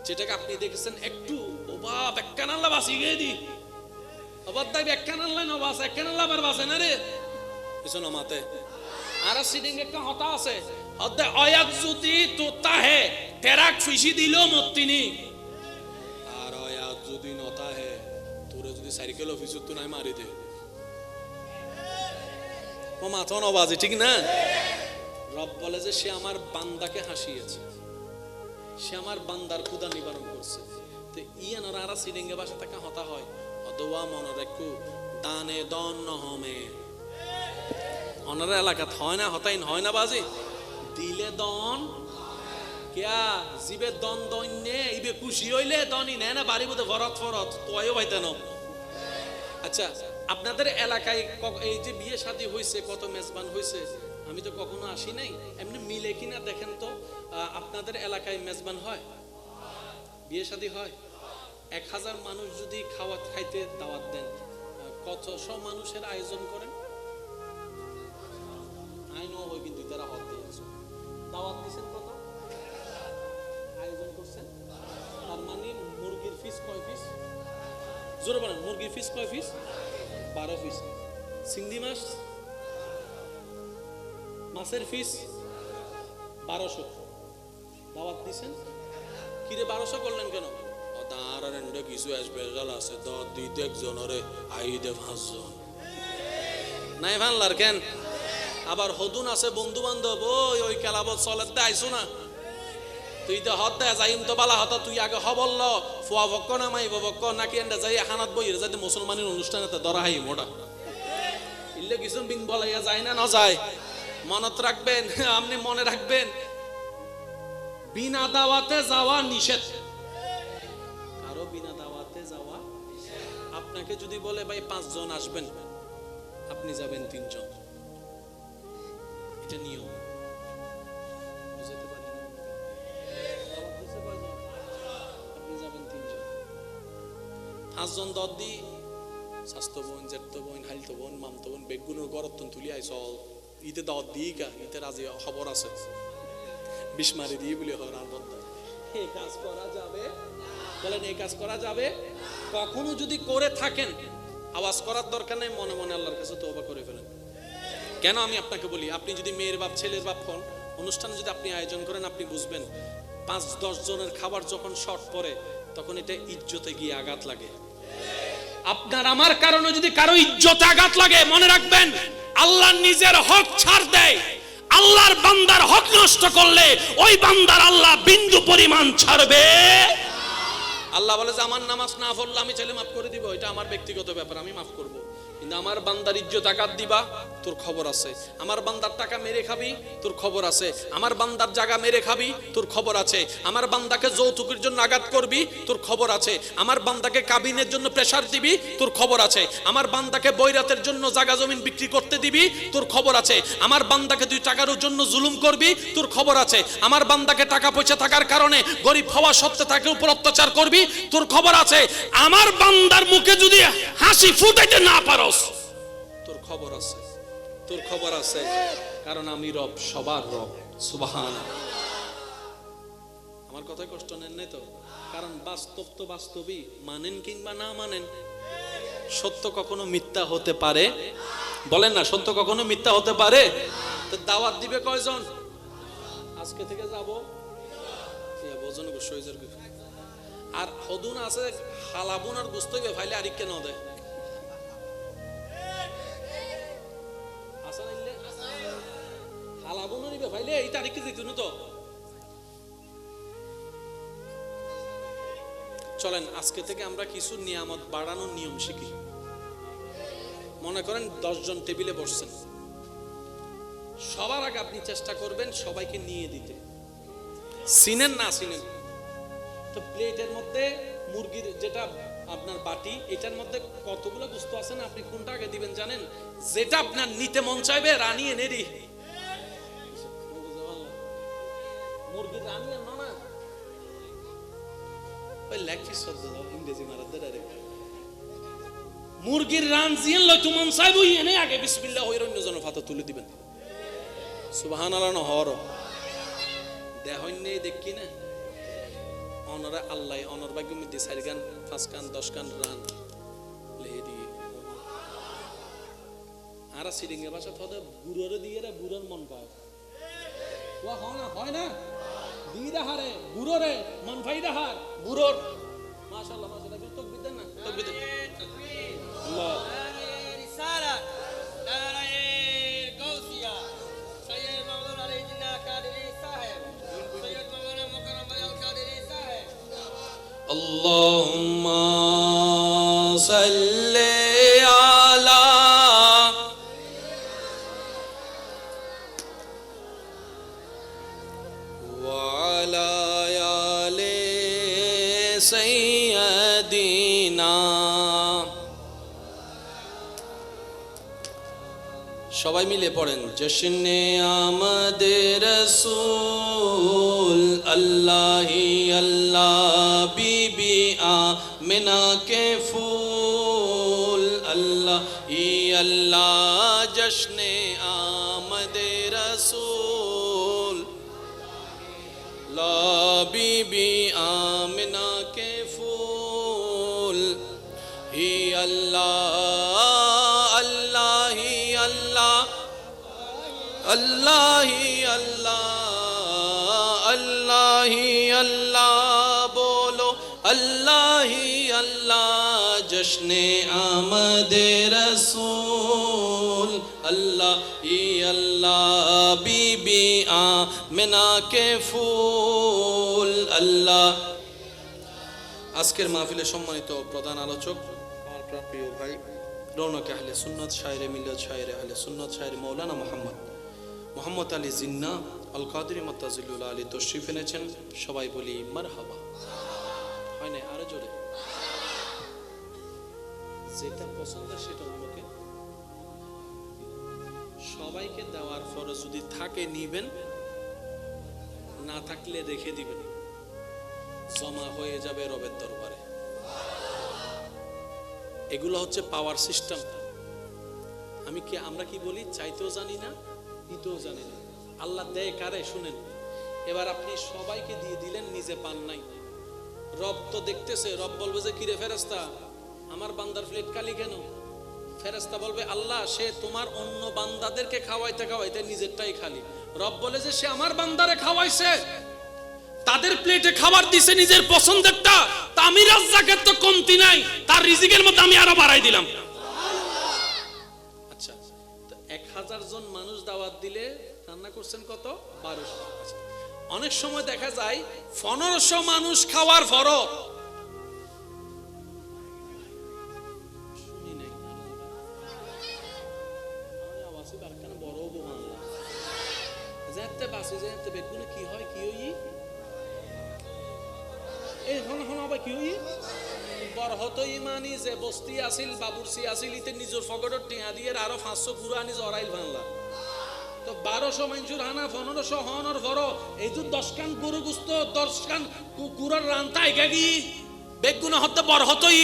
যেটাকে আপনি দেখেছেন একটু ওবা ব্যাখ্যান আল্লাহ বাঁচিয়ে গিয়ে দি অবাধ্যায় ব্যাখ্যান আল্লাহ না বাস ব্যাখ্যান আল্লাহ বার বাসে না রে পিছনে মাতে। আর সিডিং একটা হতা আছে, অধ্যায় আয়াত যদি তোতা হে তেরাক ফিসি দিল মত্তিনি, আর আয়াত যদি নতা হে তোরে যদি সাইকেল অফিস তো নাই মারি দে। ও মাথা নবাজে, ঠিক না? রব বলে যে সে আমার বান্দাকে হাসিয়েছে, সে আমার বান্দার ক্ষুধা নিবারণ করছে। তো ইয়ান আর সিডিংয়ে বাসা থেকে হতা হয় অথবা মনে রাখু দানে দন নহমে অনারা এলাকাত হয় না, হতাইন হয় না বাজি দিলে দন কিয়া জিবে দন দইনে ইবে খুশি হইলে দনই নেয় না বাড়ি মধ্যে ভরত ফরত তোয়ও ভাইতেন। আচ্ছা, আপনাদের এলাকায় এই যে বিয়ে শাদী হয়েছে, কত মেজবান হয়েছে, আমি তো কখনো আসি নাই, এমনি মিলে কিনা দেখেন তো। আপনাদের এলাকায় মেজবান হয়, বিয়ে শাদী হয়? 1000 মানুষ যদি খাইতে দাওয়াত দেন, কতশো মানুষের আয়োজন করেন? আইনও হয়, কিন্তু তারা হত দিয়েছে দাওয়াত দিয়েছেন, কত আয়োজন করছেন। তার মানে মুরগির ফিস কয় পিস? জোরে বলেন, মুরগির ফিস কয় পিস? 12 পিস। চিংড়ি মাছ মাছের ফিস 1200 দাওয়াত দিয়েছেন। কিরে 1200 করলেন কেন? তার এন্ডে কিছু স্পেশাল আছে, দিতে একজনরে আইদে 5 জন নাই ভানলার কেন? আবার হদুন আছে বন্ধু বান্ধব, ওই কেলাবত চলেতে আইসো না, তুই তো হত দে যাইম তো বালা হত, তুই আগে হবল ফুয়া ভক্ক না মাইব ভক্ক নাকি এন্ডে যাই হানাত বইরে যাতে মুসলমানের অনুষ্ঠানে ধরা হাই মোটা ইল্লে কিছু বিন বলাইয়া যায় না না যায়। মনত রাখবেন, আপনি মনে রাখবেন, বিনা দাওয়াতে যাওয়া নিষেধ। কারো বিনা দাওয়াতে যাওয়া, আপনাকে যদি বলে ভাই 5 জন আসবেন, আপনি যাবেন 3 জন, এটা নিয়ম। বুঝতে পারেন? আপনি যাবেন 3 জন, 5 জন দদ্দি স্বাস্থ্য বোন, জেঠতো বোন, হাইলতো বোন, মামতো বোন, বেগুনের গরতন তুলি আইস ঈদে দাওয়াত দিই কা, ঈদের রাজি খবর আছে, বিস্মারি দিয়ে বলে হয় আর বন্ধ। এই কাজ করা যাবে? বলেন এই কাজ করা যাবে? কখনো যদি করে থাকেন, আওয়াজ করার দরকার নেই, মনে মনে আল্লাহর কাছে তওবা করে ফেলেন। কেন আমি আপনাকে বলি, আপনি যদি মেয়ের বাপ ছেলের বাপ হন, অনুষ্ঠানে যদি আপনি আয়োজন করেন, আপনি বুঝবেন 5-10 জনের খাবার যখন শর্ট পড়ে, তখন এটা ইজ্জতে গিয়ে আঘাত লাগে। আপনার আমার কারণে যদি কারো ইজ্জতে আঘাত লাগে, মনে রাখবেন আল্লাহ নিজের হক ছাড় দেয়। আল্লাহর বান্দার হক নষ্ট করলে ওই বান্দার আল্লাহ বিন্দু পরিমাণ ছাড়বে। আল্লাহ বলে যে আমার নামাজ না পড়লে আমি চাইলে মাফ করে দিব, এটা আমার ব্যক্তিগত ব্যাপার, আমি মাফ করব। কিন্তু আমার বান্দার ইজ্জত আঘাত দিবা, তোর খবর আছে। আমার বান্দার টাকা মেরে খাবি, তোর খবর আছে। আমার বান্দার জায়গা মেরে খাবি, তোর খবর আছে। আমার বান্দাকে যৌতুকের জন্য আঘাত করবি, তোর খবর আছে। আমার বান্দাকে কাবিনের জন্য প্রেসার দিবি, তোর খবর আছে। আমার বান্দাকে বৈরাতের জন্য জায়গা জমিন বিক্রি করতে দিবি, তোর খবর আছে। আমার বান্দাকে তুই টাকার জন্য জুলুম করবি, তোর খবর আছে। আমার বান্দাকে টাকা পয়সা থাকার কারণে গরিব হওয়া সত্ত্বে তাকে উপর অত্যাচার করবি, তোর খবর আছে। আমার বান্দার মুখে যদি হাসি ফুটাইতে না পারস, তোর খবর আছে, তোর খবর আছে। কারণ আমি রব, সবার রব। সুবহানাল্লাহ। আমার কথায় কষ্ট নেন নাই তো? কারণ বাস্তব তো বাস্তবই, মানেন কিংবা না মানেন, সত্য কখনো মিথ্যা হতে পারে? বলেন না, সত্য কখনো মিথ্যা হতে পারে? তো দাওয়াত দিবে কয়জন? আজকে থেকে যাবো আর হদুন আছে হালাবুন আর গুস্ত ফাইলে আর কেন দেয় হালাবুন ফাইলে এই তারিখে দিতুন তো। চলেন আজকে থেকে আমরা কিছু নিয়ামত বাড়ানোর নিয়ম শিখি। মনে করেন 10 জন টেবিলে বসছেন, সবার আগে আপনি চেষ্টা করবেন সবাইকে নিয়ে দিতে। চিনেন না চিনেন তো প্লেটের মধ্যে মুরগির যেটা আপনার বাটি, এটার মধ্যে কতগুলো বস্তু আছে না, আপনি কোনটা আগে দিবেন জানেন? যেটা আপনার নিতে মন চাইবে রানী এনে দি। মুরগির রানী আনো না, ওই লেগ পিস শব্দ দাও ইংরেজি মারাতে ডাইরেক্ট। মুরগির রান জিয়ান লয় তুমন চাইবো এনে আগে বিসমিল্লাহ হইর অন্য জন ফাতা তুলে দিবেন। সুবহানাল্লাহ নহর দেহন নেই দেখি না অনরা আল্লাহ অনর ভাগ্য মধ্যে 4 গান 5 গান 10 গান রান লেহে দিয়ে আর সিডিংয়ে ভাষা থদে বুড়োরে দিয়ে রে বুড়োর মন পায় ওয়া হয় না দি রাহারে বুড়োরে মন ভাই রাহার বুড়োর মাশাআল্লাহ মাশাআল্লাহ তাকবীর দেন না তাকবীর দেন আল্লাহ রিসালা নারায়ে গাউসিয়া সাইয়্যিদ মাওলানা আলী জিন্নাহ কাদেরী সাহেব সাইয়্যিদ মাওলানা মুকাররম আল কাদেরী সাহেব আল্লাহুম্মা সাল্লি আলা ওয়া আলা আলি সাইয়্যিদিনা। সবাই মিলে পড়েন জশনে আমাদের রাসূল আল্লাহি আল্লাহ বিবি আমিনা কে ফুল আল্লাহি আল্লাহ জশনে আমাদের রাসূল লা বিবি আমিনা কে ফুল হি আল্লাহ আল্লাহি আল্লাহ আল্লাহি আল্লাহ আল্লাহি আল্লাহ বলো আল্লাহি আল্লাহ জশনে আমাদের রাসূল আল্লাহি আল্লাহ বিবি আমিনা কে ফুল আল্লাহ। আজকের মাহফিলে সম্মানিত প্রধান আলোচক আমার প্রিয় ভাই রৌনক আহলে সুন্নাত শায়রে মিল্লাত শায়রে আহলে সুন্নাত শায়রে মাওলানা মোহাম্মদ আলী জিন্না আল কাদেরী মুতাজিল্লুল আলী তশরিফ এনেছেন। সবাই বলি মারহাবা। হয় না আরো জোরে? যেটা পছন্দ সেটা অন্যকে সবাইকে দেওয়ার পরে যদি থাকে নিবেন, না থাকলে রেখে দিবেন, জমা হয়ে যাবে রবের দরবারে। এগুলো হচ্ছে পাওয়ার সিস্টেম। আমরা কি বলি? চাইতেও জানি না, দিতেও জানি না। আল্লাহ দেয় কারে শুনেন। এবার আপনি সবাইকে দিয়ে দিলেন, নিজে পান নাই। রব তো দেখতেছে, রব বলবে যে কিরে ফেরেশতা আমার বান্দার প্লেট খালি কেন? ফেরেশতা বলবে আল্লাহ সে তোমার অন্য বান্দাদেরকে খাওয়াইতে খাওয়াইতে নিজেরটাই খালি। রব বলে যে সে আমার বান্দারে খাওয়াইছে, তাদের প্লেটে খাবার দিছে নিজের পছন্দেরটা, তা আমি রাজ্জাকের তো কমতি নাই, তার রিজিকের মধ্যে আমি আরো বাড়াই দিলাম। আচ্ছা, তো 1000 জন মানুষ দাওয়াত দিলে রান্না করছেন কত? 1200। অনেক সময় দেখা যায় 1500 মানুষ খাওয়ার বেগুনে কি হয় কি হই এই হন আবার কি হই বরহত ইমানি যে বস্তি আছিল বাবুরসি আছিল ইতে নিজের ফগড়ত টিয়া দিয়ে আরো 500 গুড়া আনি জরাইল ভাঙলা তো 1200 মঞ্জুর হানা 1500 হনর ভর এই যে 10 কান গরু গুস্ত 10 কান কুকুরের রান্তা একাগি বেগুনে হতে বরহতই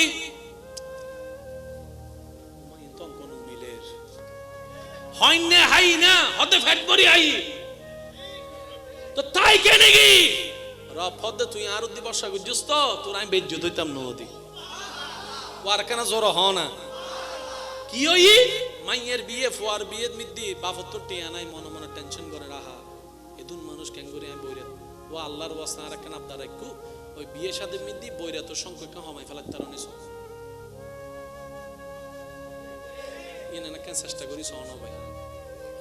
মাইতম কোন মিলের হইনে হাই না হতে ফ্যাট করি আই তো তাই কেন কি রফদ তুই আর দি বর্ষা গুজস তো তোর আমি বেজ্জত হইতাম নদী ওয়ার কেন জোর হ না কি হই মাইয়ের বিয়ে ফোয়ার বিয়ে মিদ্দি বাপত তো টিয়া নাই মনে মনে টেনশন করে রাহা এদুন মানুষ কেন করে আমি বইরে ও আল্লাহর ওয়াসনা আর কেন আবদার রাখু ওই বিয়ে শাদী মিদ্দি বইরা তো সংখ্যা হমাই ফেলাক তার নিছ ইনা না কেন চেষ্টা করি সহন ভাই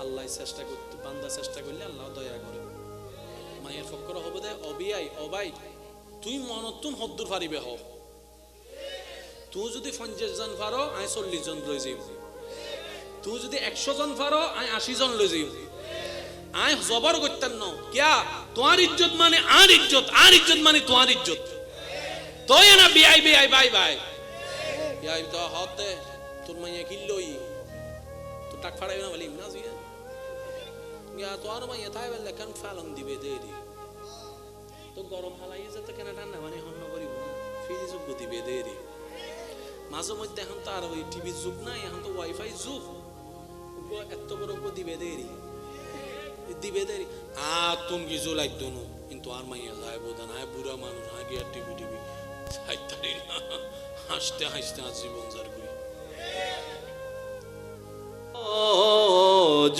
আল্লাহ চেষ্টা করতে বান্দা চেষ্টা করলে আল্লাহ দয়া করে মায়ের ফক্কর হবে দে অবিয়াই অবাই তুই মনতুম হদ্দুর পারিবে হও তুই যদি 50 জন পারো আই 40 জন লই যাইব তুই যদি 100 জন পারো আই 80 জন লই যাইব আই জবর করতেন না কিয়া তোমার ইজ্জত মানে আর ইজ্জত মানে তোমার ইজ্জত তোই না বিআই বাই বিআই তো হতে তোর মাইয়া কিল্লই তো টাক ফাড়াই না বলি না জিয়া ইয়া তো আর মাইয়া তাই বলে কান ফালং দিবে দেরি তো গরম হালাই যেতে কেন ঠান্ডা মানে হন্ন করিব ফ্রিজ যুগ দিবে দেরি মাঝে মধ্যে এখন তো আর ওই টিভি যুগ নাই এখন তো ওয়াইফাই যুগ এত বড় দিবে দেরি তুমি কিছু লাগতো না কিন্তু আর মাইয়া যায় বোধন আয় বুড়া মানুষ আগে আর টিভি হাইতারি না হাসতে আজ জীবন যার করি ও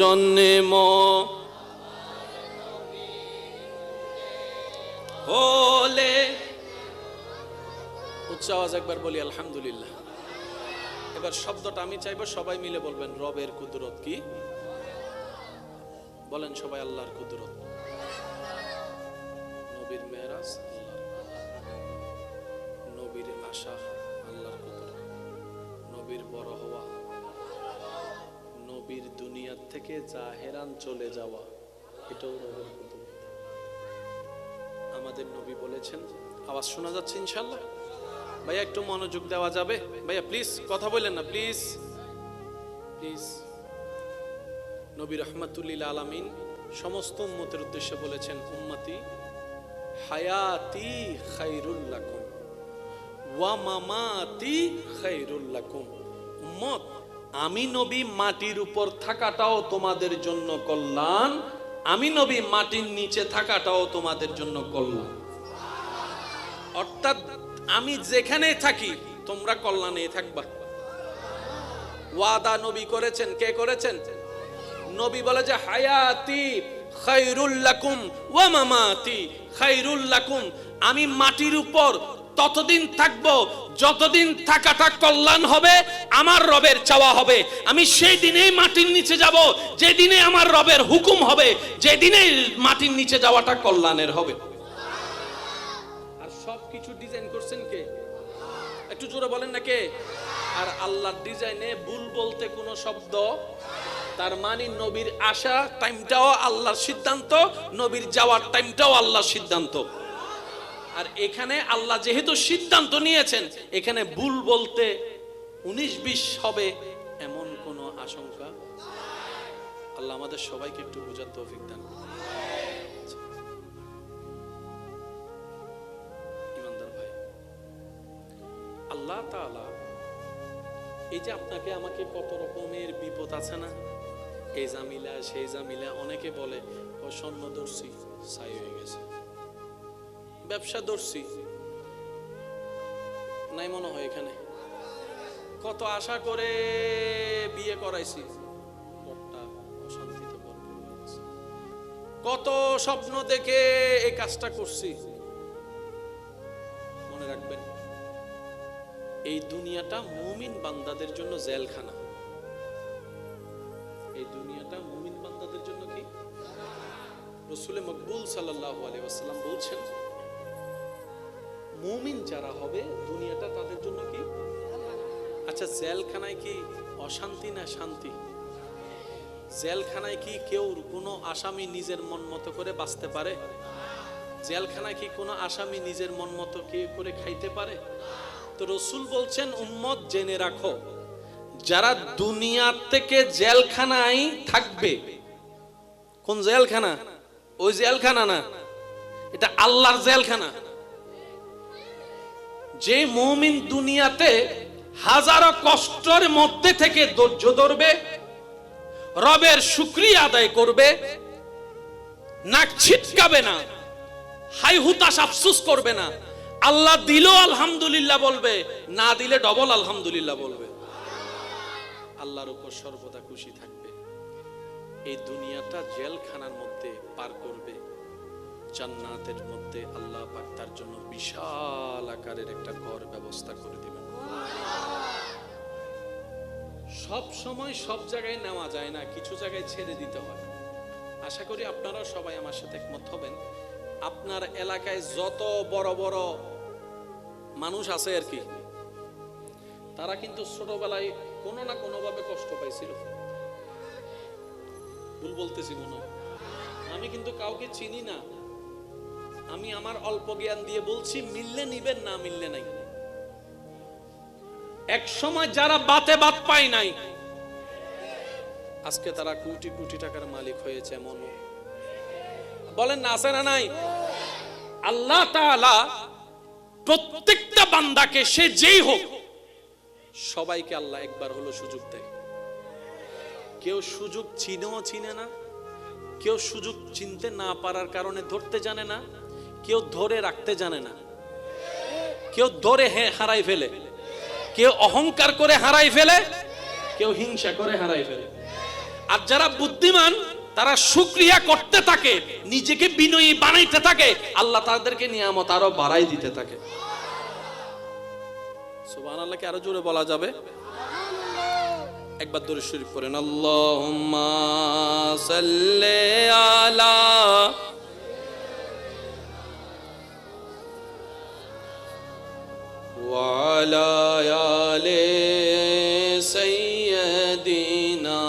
জন্ম হলে উচ্চ আওয়াজ একবার বলি আলহামদুলিল্লাহ এবার শব্দটা আমি চাইবো সবাই মিলে বলবেন রবের কুদরত কি বলেন সবাই আল্লাহর কুদরত নবীর মেরাজ নবীর আশা আল্লাহর কুদরত নবীর বড় হওয়া নবীর দুনিয়া থেকে জাহেরান চলে যাওয়া এটাও রবের কুদরত আমাদের নবী বলেছেন আওয়াজ শোনা যাচ্ছে ইনশাআল্লাহ ভাইয়া একটু মনোযোগ দেওয়া যাবে ভাইয়া প্লিজ কথা বলেন না প্লিজ নবী রাহমাতুল্লিল আলামিন সমস্ত উম্মতের উদ্দেশ্যে বলেছেন উম্মতি হায়াতি খায়রুল লাকুম ওয়া মামাতি খায়রুল লাকুম উম্মত আমি নবী মাটির উপর থাকাটাও তোমাদের জন্য কল্যাণ আমি নবী মাটির নিচে থাকাটাও তোমাদের জন্য কল্যাণ অর্থাৎ আমি যেখানে থাকি তোমরা কল্যাণে থাকবা ওয়াদা নবী করেছেন কে করেছেন নবী বলে যে হায়াতি খায়রুল লাকুম ওয়া মামাতি খায়রুল লাকুম আমি মাটির উপর ততদিন থাকবো যতদিন থাকাটা কল্যাণ হবে আমার রবের চাওয়া হবে আমি সেই দিনেই মাটির নিচে যাব যেদিনে আমার রবের হুকুম হবে যেদিনে মাটির নিচে যাওয়াটা কল্যাণের হবে আর সবকিছু ডিজাইন করছেন কে একটু জোরে বলেন না কে আর আল্লাহর ডিজাইনে ভুল বলতে কোনো শব্দ তার মানে নবীর আশা টাইমটাও আল্লাহর সিদ্ধান্ত নবীর যাওয়ার টাইমটাও আল্লাহর সিদ্ধান্ত আর এখানে আল্লাহ যেহেতু সিদ্ধান্ত নিয়েছেন এখানে ভুল বলতে 19-20 হবে এমন কোনো আশঙ্কা আল্লাহ আমাদের সবাইকে একটু বোঝার তৌফিক দান ইমানদার ভাই আল্লাহ তাআলা এই যে আপনাকে আমাকে কত রকমের বিপদ আছে না এই জামিলা সেই জামিলা অনেকে বলে ও স্বর্ণ দর্শী ছাই হয়ে গেছে ব্যবসা দর্শী নাই মনে হয় এখানে কত আশা করে বিয়ে করাইছি অশান্তিতে ভরপুর হয়ে গেছে কত স্বপ্ন দেখে এই কাজটা করছি মনে রাখবেন এই দুনিয়াটা মুমিন বান্দাদের জন্য জেলখানা এই দুনিয়াটা মুমিন বান্দাদের জন্য কি রাসূল মকবুল সাল্লাল্লাহু আলাইহি ওয়াসাল্লাম বলছেন মুমিন যারা হবে দুনিয়াটা তাদের জন্য কি আচ্ছা জেলখানায় কি অশান্তি না শান্তি জেলখানায় কি কেউ কোনো আসামি নিজের মন মতো করে বাঁচতে পারে? জেলখানায় কি কোনো আসামি নিজের মন মতো কে করে খাইতে পারে? তো রসুল বলছেন, উম্মত জেনে রাখো, যারা দুনিয়ার থেকে জেলখানায় থাকবে, কোন জেলখানা? ওই জেলখানা না, এটা আল্লাহর জেলখানা। যে মুমিন দুনিয়াতে হাজারো কষ্টের মধ্যে থেকে ধৈর্য ধরবে, রবের শুকরিয়া আদায় করবে, নাক ছিটকাবে না, হাই হুতাশ আফসোস করবে না, আল্লাহ দিলেও আলহামদুলিল্লাহ বলবে, না দিলে ডবল আলহামদুলিল্লাহ বলবে, আল্লাহর উপর সর্বদা খুশি থাকবে, এই দুনিয়াটা জেলখানার মধ্যে পার করবে, জান্নাতের মধ্যে আল্লাহ পাক তার জন্য বিশাল আকারের একটা ঘর ব্যবস্থা করে দিবেন। সব সময় সব জায়গায় নেওয়া যায় না, কিছু জায়গায় ছেড়ে দিতে হয়। আশা করি আপনারা সবাই আমার সাথে একমত হবেন। আপনার এলাকায় যত বড় বড় মানুষ আছে আর কি, তারা কিন্তু ছোটবেলায় কোনো না কোনো ভাবে কষ্ট পাইছিল। ভুল বলতেছি মনে হয়? আমি কিন্তু কাউকে চিনি না, আমি আমার অল্প জ্ঞান দিয়ে বলছি, মিললে নিবেন, না মিললে নাই। এক সময় যারা বাতে বাত পায় নাই, আজকে তারা কোটি কোটি টাকার মালিক হয়েছে। এমন বলেন না, আছে না নাই? আল্লাহ তাআলা প্রত্যেকটা বান্দাকে, সে যেই হোক, সবাইকে আল্লাহ একবার হলো সুযোগ দেয়। কেউ সুযোগ চিনেও চিনে না, কেউ সুযোগ চিনতে না পারার কারণে ধরতে জানে না, কেউ ধরে রাখতে জানে না, কেউ ধরে হারাই ফেলে, কেউ অহংকার করে হারাই ফেলে, কেউ হিংসা করে হারাই ফেলে। আর যারা বুদ্ধিমান, তারা শুকরিয়া করতে থাকে, নিজেকে বিনয়ী বানাইতে থাকে, আল্লাহ তাদেরকে নিয়ামত আরো বাড়াই দিতে থাকে। সুবহানাল্লাহ, কি আরো জোরে বলা যাবে? একবার দরুদ শরীফ পড়েন, আল্লাহুম্মা সাল্লি আলা ওয়া আলা আলি সাইয়্যিদিনা।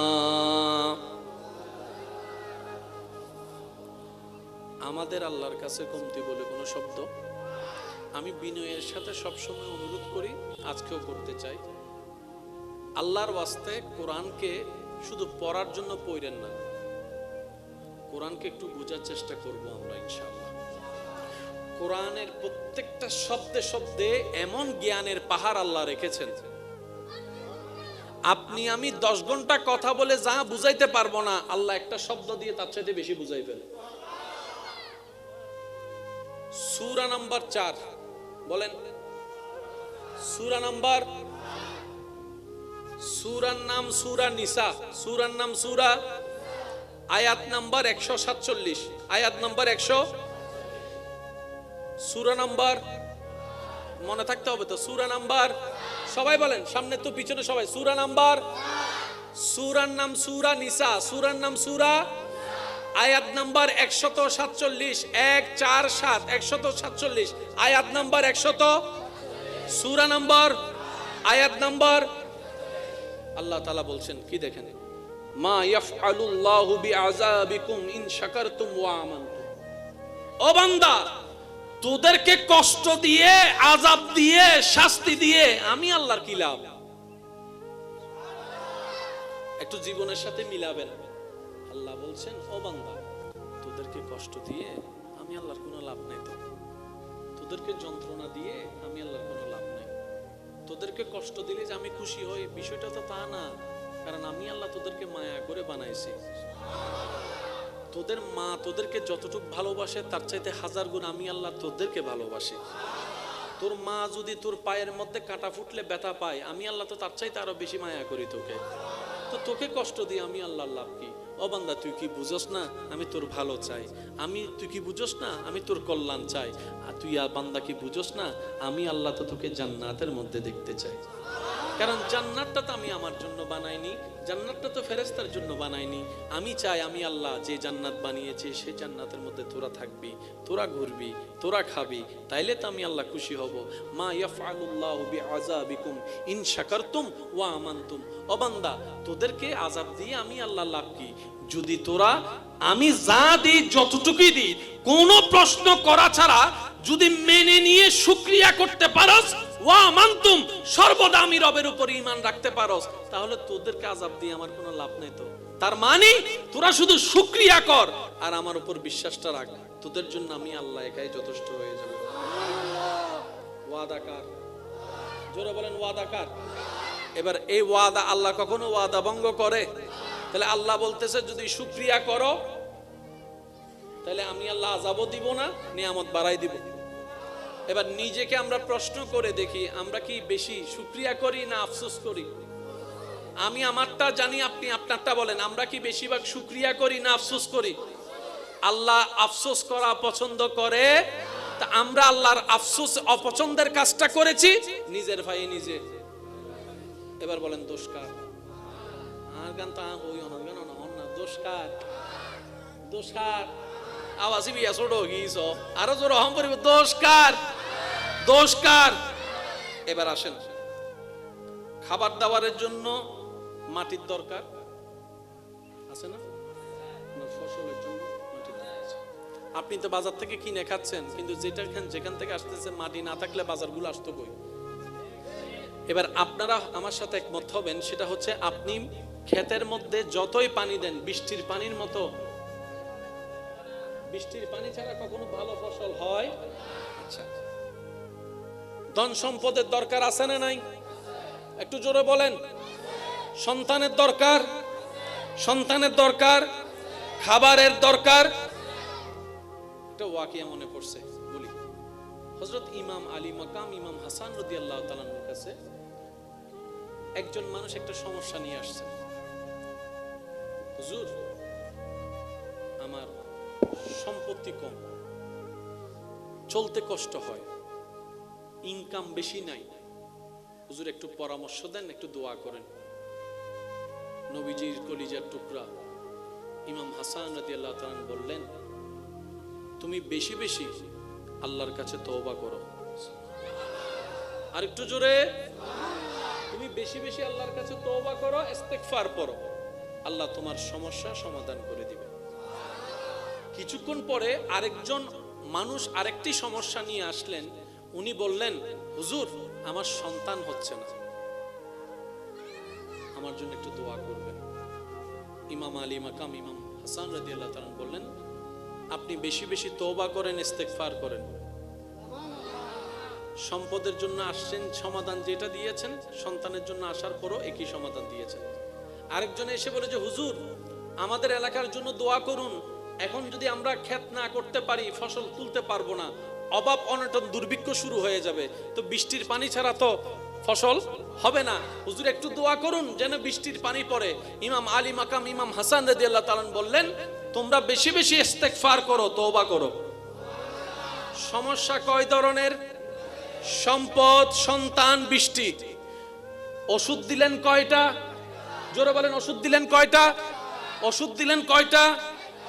আমাদের আল্লাহর কাছে কমতি বলে কোনো শব্দ আমি বিনয়ের সাথে সবসময় অনুরোধ করি, আজকেও করতে চাই। আল্লাহর ওয়াস্তে কোরআনকে শুধু পড়ার জন্য পড়েন না, কোরআনকে একটু বোঝার চেষ্টা করব আমরা ইনশাআল্লাহ। কোরআনের প্রত্যেকটা শব্দে শব্দে এমন জ্ঞানের পাহাড় আল্লাহ রেখেছেন, আপনি আমি 10 ঘন্টা কথা বলে যা বুঝাইতে পারবো না, আল্লাহ একটা শব্দ দিয়ে তার চাইতে বেশি বুঝাই ফেলে। সূরা নাম্বার 4 বলেন, সূরা নাম্বার, সূরার নাম সূরা নিসা, সূরার নাম সূরা, আয়াত নাম্বার 147, আয়াত নাম্বার 100, সূরা নাম্বার মনে থাকতে হবে তো, সূরা নাম্বার, সবাই বলেন, সামনে তো পিছনে সবাই, সূরা নাম্বার, সূরার নাম সূরা নিসা, সূরার নাম সূরা, আয়াত নাম্বার 147, 147, 147, আয়াত নাম্বার 100, সূরা নাম্বার, আয়াত নাম্বার। আল্লাহ তাআলা বলছেন কি দেখেন, মা ইয়াফআলুল্লাহু বিআযাবিকুম ইন শাকারতুম ওয়া আমানতুম। ও বান্দা, তোদেরকে কষ্ট দিয়ে, আযাব দিয়ে, শাস্তি দিয়ে আমি আল্লাহর কি লাভ? একটু জীবনের সাথে মিলাবেন। আল্লাহ বলছেন, ও বান্দা, তোদেরকে কষ্ট দিয়ে আমি আল্লাহর কোনো লাভ নাই, তো তোদেরকে যন্ত্রণা দিয়ে আমি আল্লাহর কোনো লাভ নাই। তোদেরকে কষ্ট দিলে যে আমি খুশি হই, বিষয়টা তো তা না, কারণ আমি আল্লাহ তোদেরকে মায়া করে বানাইছি। তোদের মা তোদেরকে যতটুকু ভালোবাসে, তার চাইতে 1000 গুণ আমি আল্লাহ তোদেরকে ভালোবাসি। তোর মা যদি তোর পায়ের মধ্যে কাঁটা ফুটলে ব্যথা পায়, আমি আল্লাহ তো তার চাইতে আরো বেশি মায়া করি তোকে। তো তোকে কষ্ট দিয়ে আমি আল্লাহর লাভ কি? ও বান্দা, তুই কি বুঝোস না আমি তোর ভালো চাই? তুই কি বুঝোস না আমি তোর কল্যাণ চাই? আর তুই বান্দা কি বুঝোস না আমি আল্লাহ তো তোকে জান্নাতের মধ্যে দেখতে চাই? কারণ জান্নাতটা তো আমি আমার জন্য বানাইনি, জান্নাতটা তো ফেরেশতার জন্য বানাইনি। আমি চাই আমি আল্লাহ যে জান্নাত বানিয়েছি সেই জান্নাতের মধ্যে তোরা থাকবি, তোরা ঘুরবি, তোরা খাবি, তাইলে তো আমি আল্লাহ খুশি হব। মা ইয়াফআলুল্লাহু বিআযাবিকুম ইন শাকারতুম ওয়া আমানতুম। ও বান্দা, তোদেরকে আযাব দিয়ে আমি আল্লাহ লাভ কি? যদি তোরা আমি যা দিই যতটুকুই দিই কোনো প্রশ্ন করা ছাড়া যদি মেনে নিয়ে শুকরিয়া করতে পারস, ওয়া মানতুম সর্বদা আমি রবের উপর ঈমান রাখতে পারস, তাহলে তোদেরকে আযাব দিয়ে আমার কোনো লাভ নাই। তো তার মানে তোরা শুধু শুকরিয়া কর আর আমার উপর বিশ্বাসটা রাখ, তোদের জন্য আমি আল্লাহ একাই যথেষ্ট হয়ে যাব। ওয়াদা কার? জোরে বলেন ওয়াদা কার? এবার এই ওয়াদা আল্লাহ কখনো ওয়াদা ভঙ্গ করে? তাহলে আল্লাহ বলতেছে যদি শুকরিয়া করো তাহলে আমি আল্লাহ আযাবও দিব না, নিয়ামত বাড়াই দিব। এবার নিজেকে আমরা প্রশ্ন করে দেখি, আমরা কি বেশি শুকরিয়া করি না আফসোস করি? আমি আমারটা জানি, আপনি আপনারটা বলেন। আমরা কি বেশিরভাগ শুকরিয়া করি না আফসোস করি? আল্লাহ আফসোস করা পছন্দ করে। তা আমরা আল্লাহর আফসোস অপছন্দের কাজটা করেছি নিজের ভাই নিজে। এবার বলেন দোষ কার? আর গান তো ওই অনগান না, দোষ কার? দোষ কার? আওয়াজই বিয়া ছোট গিয়েছ, আরো জোর অহম করিব। দোষ কার? দোষ কার? এবার আসেন, খাবার দাবারের জন্য মাটির দরকার আছে না? ফসলের জন্য মাটির দরকার। আপনি তো বাজার থেকে কিনে খাচ্ছেন, কিন্তু যেখান থেকে আসতেছে মাটি না থাকলে বাজারগুলো আসতো কই? এবার আপনারা আমার সাথে একমত হবেন, সেটা হচ্ছে আপনি ক্ষেতের মধ্যে যতই পানি দেন বৃষ্টির পানির মতো, বৃষ্টির পানি ছাড়া কখনো ভালো ফসল হয়? আচ্ছা, ধন সম্পদের দরকার আছে না নাই? একটু জোরে বলেন। সন্তানের দরকার, সন্তানের দরকার, খাবারের দরকার। এটা ওয়াকিয়া মনে পড়ছে, বলি। হযরত ইমাম আলী মাকাম ইমাম হাসান রাদিয়াল্লাহু তাআলা আনহুর কাছে একজন মানুষ একটা সমস্যা নিয়ে আসছে। হুজুর, আমার সম্পত্তি কম, চলতে কষ্ট হয়, ইনকাম বেশি নাই, হুজুর একটু পরামর্শ দেন, একটু দোয়া করেন। নবীজির কলিজার টুকরা ইমাম হাসান রাদিয়াল্লাহু তাআলা বললেন, তুমি বেশি বেশি আল্লাহর কাছে তওবা করো। আর একটু জোরে, তুমি বেশি বেশি আল্লাহর কাছে তওবা করো, ইস্তেগফার পড়ো, আল্লাহ তোমার সমস্যা সমাধান করে দিবে। কিছুক্ষণ পরে আরেকজন মানুষ আরেকটি সমস্যা নিয়ে আসলেন। উনি বললেন, হুজুর আমার সন্তান হচ্ছে না, আমার জন্য একটু দোয়া করবেন। ইমাম আলী মাকাম ইমাম হাসান রাদিয়াল্লাহু তাআলা বললেন, আপনি বেশি বেশি তওবা করেন, ইস্তেগফার করেন। সম্পদের জন্য আসছেন, সমাধান যেটা দিয়েছেন, সন্তানের জন্য আসার পরও একই সমাধান দিয়েছেন। আরেকজন এসে বলে যে হুজুর আমাদের এলাকার জন্য দোয়া করুন, এখন যদি আমরা ক্ষেত না করতে পারি ফসল তুলতে পারবো না, অভাব অনটন দুর্ভিক্ষ শুরু হয়ে যাবে, তো বৃষ্টির পানি ছাড়া তো ফসল হবে না, হুজুর একটু দোয়া করুন যেন বৃষ্টির পানি পড়ে। ইমাম আলী মাকাম ইমাম হাসান রাদিয়াল্লাহু তাআলা বললেন, তোমরা বেশি বেশি ইস্তেগফার করো, তওবা করো। সমস্যা কয় ধরনের? সম্পদ, সন্তান, বৃষ্টি। ওষুধ দিলেন কয়টা? জোরে বলেন, ওষুধ দিলেন কয়টা? ওষুধ দিলেন কয়টা?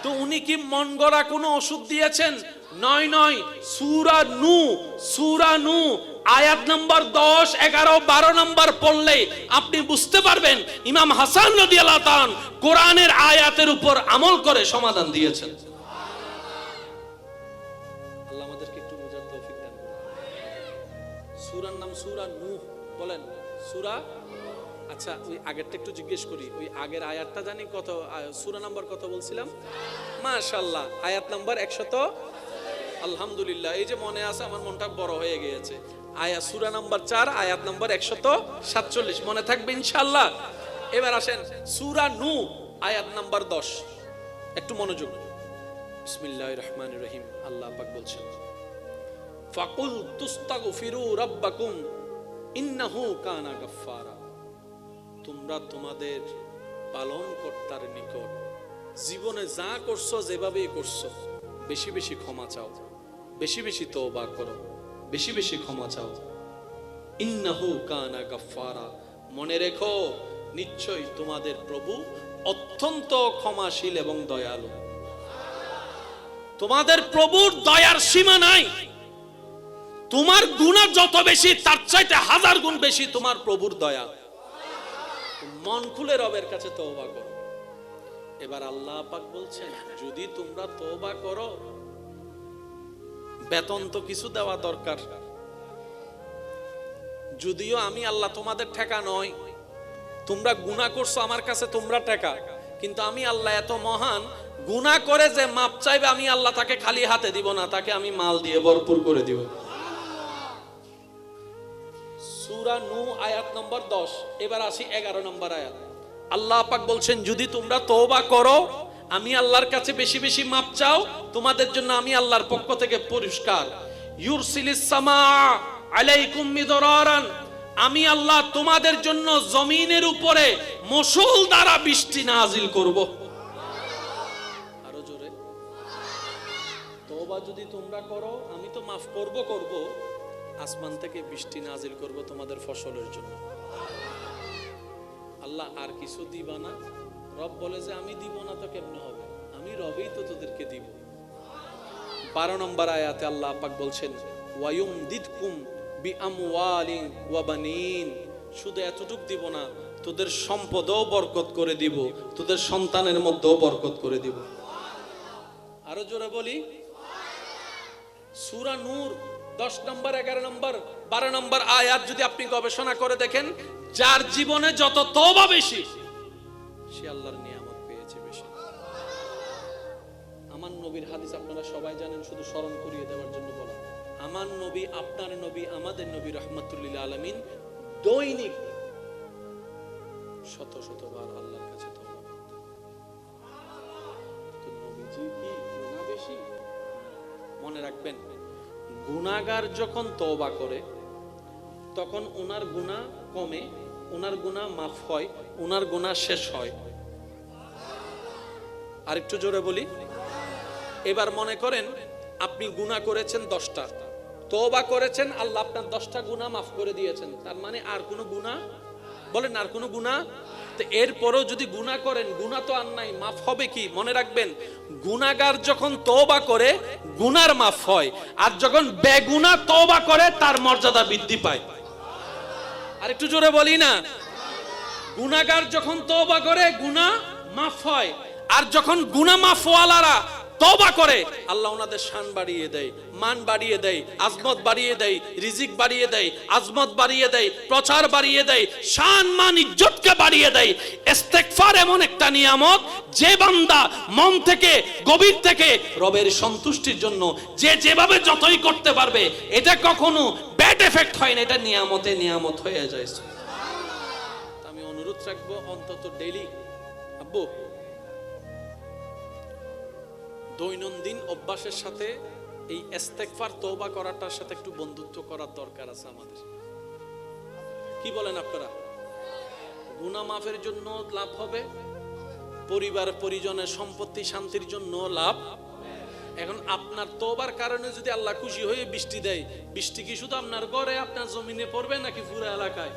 তো উনি কি মন গড়া কোনো ওষুধ দিয়েছেন? নয় নয়, সূরা নূহ আয়াত নাম্বার 10, 11, 12 নাম্বার পড়লে আপনি বুঝতে পারবেন ইমাম হাসান রাদিয়াল্লাহু তাআলা কোরআনের আয়াতের উপর আমল করে সমাধান দিয়েছেন। আল্লাহ আমাদেরকে একটু বোঝার তৌফিক দান করুন। সূরার নাম সূরা নূহ, বলেন সূরা। আচ্ছা, ওই আগেরটা একটু জিজ্ঞেস করি, ওই আগের আয়াতটা জানি কত, সূরা নাম্বার কত বলছিলাম? মাশাআল্লাহ, আয়াত নাম্বার 100। আলহামদুলিল্লাহ, এই যে মনে আছে, আমার মনটা বড় হয়ে গিয়েছে। আয়াত সূরা নাম্বার 4, আয়াত নাম্বার 147 মনে থাকবে ইনশাআল্লাহ। এবার আসেন সূরা নূহ আয়াত নাম্বার 10, একটু মনোযোগ। বিসমিল্লাহির রহমানির রহিম। আল্লাহ পাক বলছেন, ফাকুল তুস্তাগফিরু রাব্বাকুম ইন্নাহু কানা গাফফারা। তোমরা তোমাদের পালনকর্তার নিকট জীবনে যা করছো যেভাবেই করছো বেশি বেশি ক্ষমা চাও, বেশি বেশি তওবা করো, বেশি বেশি ক্ষমা চাও। ইন্নাহু কানা গাফফারা, মনে রেখো নিশ্চয়ই তোমাদের প্রভু অত্যন্ত ক্ষমাশীল এবং দয়ালু। তোমাদের প্রভুর দয়ার সীমা নাই। তোমার গুনাহ যত বেশি তার চাইতে 1000 গুণ বেশি তোমার প্রভুর দয়া। মন খুলে রবের কাছে তওবা করো। এবার আল্লাহ পাক বলছেন যদি তোমরা তওবা করো, বেতন তো কিছু দেওয়া দরকার। যদিও আমি আল্লাহ তোমাদের ঠেকা নয়, তোমরা গুনাহ করছো আমার কাছে তোমরা ঠেকা, কিন্তু আমি আল্লাহ এত মহান, গুনাহ করে যে মাপ চাইবে আমি আল্লাহ তাকে খালি হাতে দিব না, তাকে আমি মাল দিয়ে ভরপুর করে দিব। সূরা নূহ আয়াত নম্বর 10। এবার আসি 11 নম্বর আয়াত। আল্লাহ পাক বলছেন যদি তোমরা তওবা করো, আমি আল্লাহর কাছে বেশি বেশি মাপ চাও, তোমাদের জন্য আমি আল্লাহর পক্ষ থেকে পুরস্কার। ইউরসিলিস সামা আলাইকুম মিদরারান, আমি আল্লাহ তোমাদের জন্য জমিনের উপরে মশল দ্বারা বৃষ্টি নাজিল করব। আরো জোরে। তওবা যদি তোমরা করো আমি তো মাফ করব, আসমান থেকে বৃষ্টি নাজিল করব তোমাদের ফসলের জন্য। আল্লাহ আর কিছু দিবা না? রব বলে যে আমি দিব না তো কেমনে হবে, আমি রবেই তো তোদেরকে দিব। 12 নম্বর আয়াতে আল্লাহ পাক বলছেন ওয়ায়ুমদিদকুম বিআমওয়ালিন ওয়া বানিন, শুধু এতটুক দিব না, তোদের সম্পদও বরকত করে দিব, তোদের সন্তানের মধ্যেও বরকত করে দিব। আরো জোরে বলি। সূরা নূর 10 নম্বর 11 নম্বর 12 নম্বর আয়াত যদি আপনি গবেষণা করে দেখেন, যার জীবনে যত তওবা বেশি সে আল্লাহর নিয়ামত পেয়েছে বেশি। আমার নবীর হাদিস আপনারা সবাই জানেন, শুধু স্মরণ করিয়ে দেওয়ার জন্য বলা। আমার নবী, আপনার নবী, আমাদের নবী রাহমাতুল লিল আলামিন দৈনিক শত শতবার আল্লাহর কাছে তওবা করতেন। তো নবীজি কি গুনাহ বেশি? মনে রাখবেন, গুনাহগার যখন তওবা করে তখন ওনার গুনাহ কমে, ওনার গুনাহ মাফ হয়, ওনার গুনাহ শেষ হয়। আরেকটু জোরে বলি। এবার মনে করেন আপনি গুনাহ করেছেন 10টা, তওবা করেছেন, আল্লাহ আপনার 10টা গুনাহ মাফ করে দিয়েছেন, তার মানে আর কোনো গুনাহ, বলেন আর কোনো গুনাহ? তো এরপরেও যদি গুনাহ করেন, গুনাহ তো আর নাই, মাফ হবে কি? মনে রাখবেন, গুনাহগার যখন তওবা করে গুনার মাফ হয়, আর যখন বেগুনাহ তওবা করে তার মর্যাদা বৃদ্ধি পায়। আর একটু জোরে বলি না। গুনাহগার যখন তওবা করে গুনাহ মাফ হয়, আর যখন গুনাহ মাফওয়ালারা তওবা করে আল্লাহ ওনাদের শান বাড়িয়ে দেয়, মান বাড়িয়ে দেয়, আজমত বাড়িয়ে দেয়, রিজিক বাড়িয়ে দেয়, আজমত বাড়িয়ে দেয়, প্রচার বাড়িয়ে দেয়, শান মান ইজ্জতকে বাড়িয়ে দেয়। ইস্তেগফার এমন একটা নিয়ামত, যে বান্দা মন থেকে গভীর থেকে রবের সন্তুষ্টির জন্য যে যেভাবে যতই করতে পারবে, এটা কখনো ব্যাড এফেক্ট হয় না, এটা নিয়ামতে নিয়ামত হয়ে যায়। আমি অনুরোধ রাখবো অন্তত ডেইলি, আব্বু দৈনন্দিন অভ্যাসের সাথে এই ইস্তেগফার তওবা করাটার সাথে একটু বন্ধুত্ব করার দরকার আছে আমাদের। কি বলেন আপনারা? গুনাহ মাফের জন্য লাভ হবে, পরিবার পরিজনের সম্পত্তি শান্তির জন্য লাভ। এখন আপনার তওবার কারণে যদি আল্লাহ খুশি হয়ে বৃষ্টি দেয়, বৃষ্টি কি শুধু আপনার ঘরে আপনার জমিনে পড়বে নাকি পুরো এলাকায়?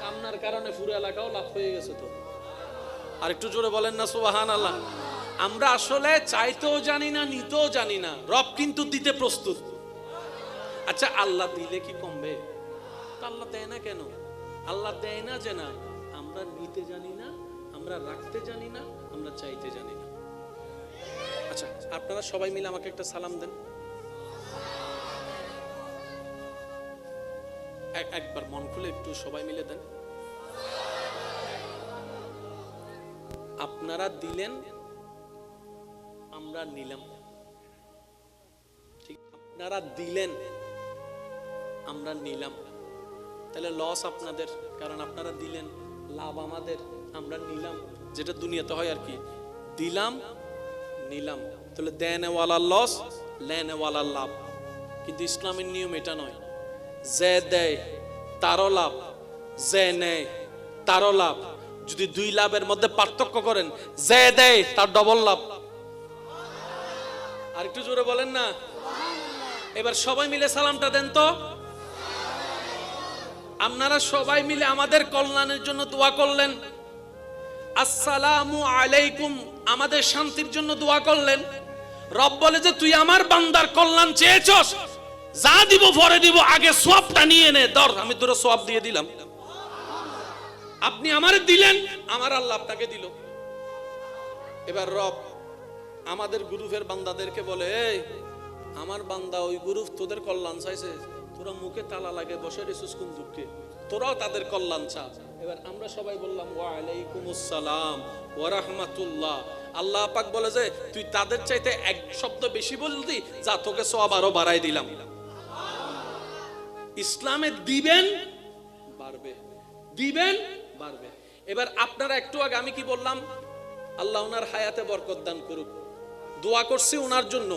আপনার কারণে পুরো এলাকাও লাভ হয়ে গেছে। তো আর একটু জোরে বলেন না সুবহানাল্লাহ। আমরা আসলে চাইতেও জানি না, নিতেও জানি না, রব কিন্তু দিতে প্রস্তুত। আচ্ছা আল্লাহ দিলে কি কমবে? আল্লাহ দেয় না কেন? আল্লাহ দেয় না যে না, আমরা নিতে জানি না, আমরা রাখতে জানি না, আমরা চাইতে জানি না। আচ্ছা আপনারা সবাই মিলে আমাকে একটা সালাম দেন, একবার মন খুলে একটু সবাই মিলে দেন। আপনারা দিলেন, আমরা নিলাম। ঠিক, আপনারা দিলেন, আমরা নিলাম। তাহলে লস আপনাদের, কারণ আপনারা দিলেন, লাভ আমাদের, আমরা নিলাম। যেটা দুনিয়াতে হয় আর কি, দিলাম নিলাম। তাহলে দেনেওয়ালার লস, লেনেওয়ালার লাভ। কিন্তু ইসলামের নিয়ম এটা নয়। যে দেয় তারও লাভ, যে নেয় তারও লাভ। যদি দুই লাভের মধ্যে পার্থক্য করেন, যে দেয় তার ডবল লাভ। আর একটু জোরে বলেন না। এবার সবাই মিলে সালামটা দেন তো। আপনারা সবাই মিলে আমাদের কল্যাণের জন্য দোয়া করলেন, আসসালামু আলাইকুম আমাদের শান্তির জন্য দোয়া করলেন। রব বলে যে তুই আমার বান্দার কল্যাণ চেয়েছস, যা দিব পরে দিব, আগে সওয়াবটা নিয়ে নে, ধর আমি তোর সওয়াব দিয়ে দিলাম। আপনি আমারে দিলেন, আমার আল্লাহ আপনাকে দিল। এবার রব আমাদের গ্রুপের বান্দাদেরকে বলে, এই আমার বান্দা ওই গ্রুপ তোদের কল্যাণ চাইছে, তোরা মুখে তালা লাগে বসে রেছিস কোন দুঃখে, তোরাও তাদের কল্যাণ চা। এবার আমরা সবাই বললাম ওয়া আলাইকুমুস সালাম ওয়া রাহমাতুল্লাহ। আল্লাহ পাক বলে যে তুই তাদের চাইতে এক শব্দ বেশি বললি, যা তোকে সওয়াব আরো বাড়াই দিলাম। ইসলামে দিবেন বাড়বে, দিবেন বাড়বে। এবার আপনারা একটু আগে আমি কি বললাম, আল্লাহ ওনার হায়াতে বরকত দান করুক, দোয়া করছি ওনার জন্য।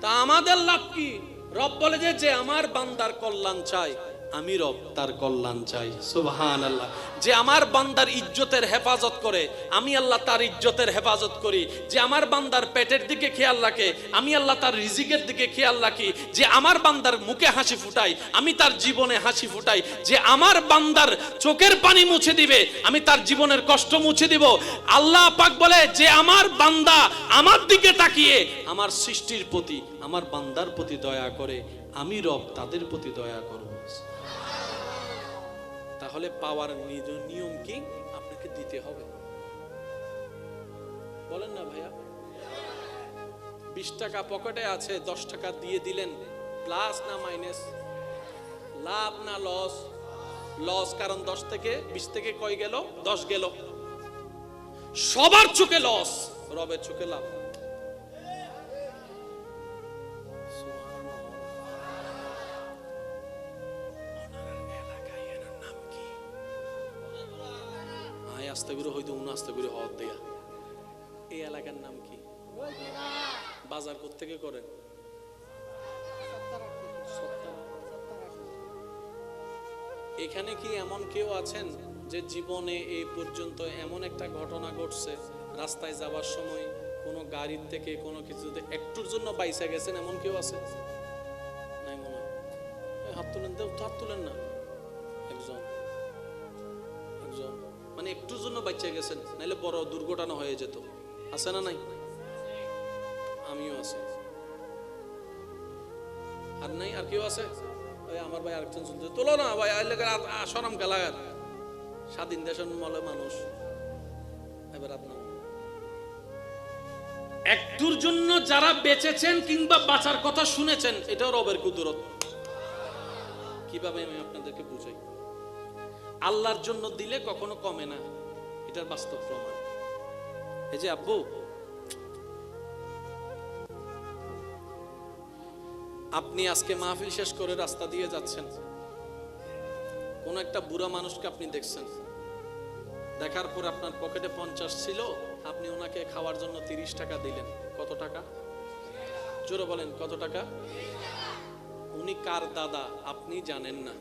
তা আমাদের লাভ কি? রব বলে যে আমার বান্দার কল্যাণ চাই, আমি রব তার কল্যাণ চাই। সুবহানাল্লাহ। যে আমার বান্দার ইজ্জতের হেফাজত করে, আমি আল্লাহ তার ইজ্জতের হেফাজত করি। যে আমার বান্দার পেটের দিকে খেয়াল রাখে, আমি আল্লাহ তার রিজিকের দিকে খেয়াল রাখি। যে আমার বান্দার মুখে হাসি ফুটাই, আমি তার জীবনে হাসি ফুটাই। যে আমার বান্দার চোখের পানি মুছে দিবে, আমি তার জীবনের কষ্ট মুছে দিব। আল্লাহ পাক বলে যে আমার বান্দা আমার দিকে তাকিয়ে আমার সৃষ্টির প্রতি, আমার বান্দার প্রতি দয়া করে, আমি রব তাদের প্রতি দয়া করব। তাহলে পাওয়ার নিয়ম কি? আপনাকে দিতে হবে। বলেন না ভাইয়া? 20 টাকা পকেটে আছে, 10 টাকা দিয়ে দিলেন, প্লাস না মাইনাস? লাভ না লস? লস, কারণ 10 থেকে 20 থেকে কয় গেল? 10 গেল। সবার চোখে লস, রবের চোখে লাভ। আস্তে করে হয়তো আস্তে করে হওয়ার দেয়া। এই এলাকার নাম কি? বাজার কোত্থেকে করেন? এখানে কি এমন কেউ আছেন যে জীবনে এই পর্যন্ত এমন একটা ঘটনা ঘটছে, রাস্তায় যাবার সময় কোনো গাড়ির থেকে কোনো কিছুতে একটুর জন্য বাইসা গেছেন, এমন কেউ আছে? নাই মনে হয়। হাত তুলেন, হাত তুলেন না। একজন মানে একটুর জন্য বাচ্চা গেছেন, নাইলে বড় দুর্ঘটনা হয়ে যেত। আছে না নাই? আমিও আছি। আর নাই? আর কেউ আছে? আমার ভাই আরেকজন শুনতে তোলো না ভাই, সরম খেলাগার, স্বাধীন দেশের মলে মানুষ। এবার আপনার একটুর জন্য যারা বেঁচেছেন কিংবা বাঁচার কথা শুনেছেন, এটাও রবের কুদরত। কিভাবে আমি আপনাদেরকে বুঝাই? আল্লাহর জন্য দিলে কখনো কমে না, এটার বাস্তব প্রমাণ। এই যে আব্বু, আপনি আজকে মাহফিল শেষ করে রাস্তা দিয়ে যাচ্ছেন, কোন একটা বুড়া মানুষকে আপনি দেখছেন, দেখার পর আপনার পকেটে 50 ছিল, আপনি ওনাকে খাওয়ার জন্য 30 টাকা দিলেন। কত টাকা? জোরে বলেন, কত টাকা? উনি কার দাদা আপনি জানেন না,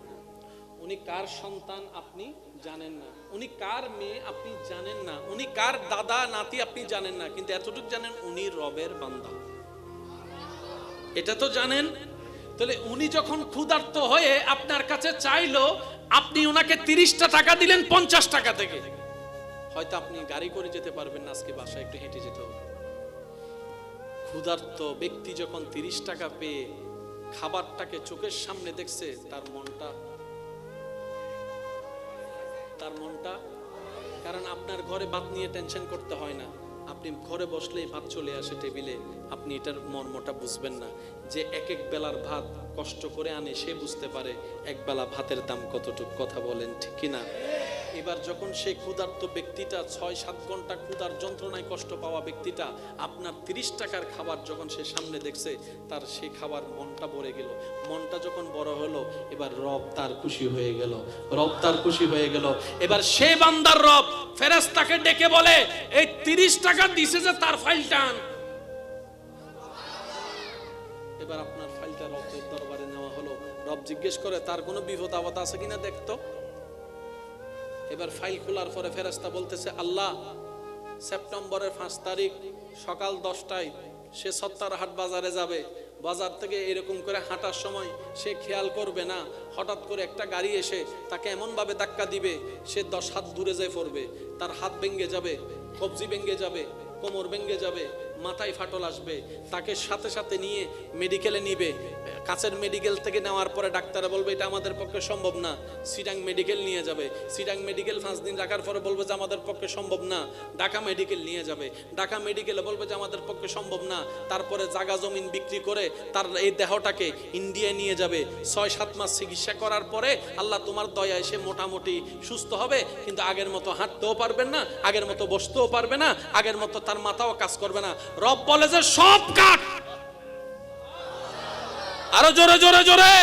উনি কার সন্তান আপনি জানেন না, উনি কার মেয়ে আপনি জানেন না, উনি কার দাদা নাতি আপনি জানেন না, কিন্তু এতটুকু জানেন উনি রবের বান্দা। এটা তো জানেন। তাহলে উনি যখন ক্ষুধার্ত হয়ে আপনার কাছে চাইলো, আপনি ওনাকে 30টা টাকা দিলেন 50 টাকা থেকে। হয়তো আপনি গাড়ি করে যেতে পারবেন না, আজকে বাসায় একটু হেঁটে যেতে হবে। ক্ষুধার্ত ব্যক্তি যখন 30 টাকা পেয়ে খাবারটাকে চোখের সামনে দেখছে, তার মনটা, কারণ আপনার ঘরে ভাত নিয়ে টেনশন করতে হয় না, আপনি ঘরে বসলেই ভাত চলে আসে টেবিলে। আপনি এটার মর্মটা বুঝবেন না, যে এক এক বেলার ভাত কষ্ট করে আনে সে বুঝতে পারে এক বেলা ভাতের দাম কতটুকু। কথা বলেন ঠিক কিনা? এবার যখন সেই ক্ষুধার্ত ব্যক্তিটা 6-7 ঘন্টা ক্ষুধার যন্ত্রণায় কষ্ট পাওয়া ব্যক্তিটা আপনার 30 টাকার খাবার যখন সে সামনে দেখছে, তার সেই খাবার মনটা ভরে গেল। মনটা যখন বড় হলো, এবার রব তার খুশি হয়ে গেল, রব তার খুশি হয়ে গেল। এবার সে বান্দার রব ফেরেশতাকে ডেকে বলে, এই 30 টাকা দিছে যে তার ফাইলটা আন। এবার আপনার ফাইলটা রবের দরবারে নেওয়া হলো। রব জিজ্ঞেস করে তার কোনো বিপদ আপদ আছে কিনা দেখতো। এবার ফাইল খোলার পরে ফেরেশতা বলতেছে, আল্লাহ, সেপ্টেম্বরের 5 তারিখ সকাল 10টায় সে সত্তারহাট বাজারে যাবে, বাজার থেকে এরকম করে হাঁটার সময় সে খেয়াল করবে না, হঠাৎ করে একটা গাড়ি এসে তাকে এমনভাবে ধাক্কা দিবে, সে 10 হাত দূরে যেয়ে পড়বে, তার হাত ভেঙে যাবে, কবজি ভেঙে যাবে, কোমর ভেঙে যাবে, মাথায় ফাটল আসবে। তাকে সাথে সাথে নিয়ে মেডিকেলে নিবে। কাছের মেডিকেল থেকে নেওয়ার পরে ডাক্তাররা বলবে এটা আমাদের পক্ষে সম্ভব না, সিটাং মেডিকেল নিয়ে যাবে। সিটাং মেডিকেল 5 দিন রাখার পরে বলবে যে আমাদের পক্ষে সম্ভব না, ঢাকা মেডিকেল নিয়ে যাবে। ঢাকা মেডিকেলে বলবে যে আমাদের পক্ষে সম্ভব না, তারপরে জায়গা জমিন বিক্রি করে তার এই দেহটাকে ইন্ডিয়ায় নিয়ে যাবে। 6-7 মাস চিকিৎসা করার পরে আল্লাহ তোমার দয়ায় সে মোটামুটি সুস্থ হবে, কিন্তু আগের মতো হাঁটতেও পারবেন না, আগের মতো বসতেও পারবে না, আগের মতো তার মাথাও কাজ করবে না। রব বলে যে সব কাট, আরো জোরে জোরে জোরে।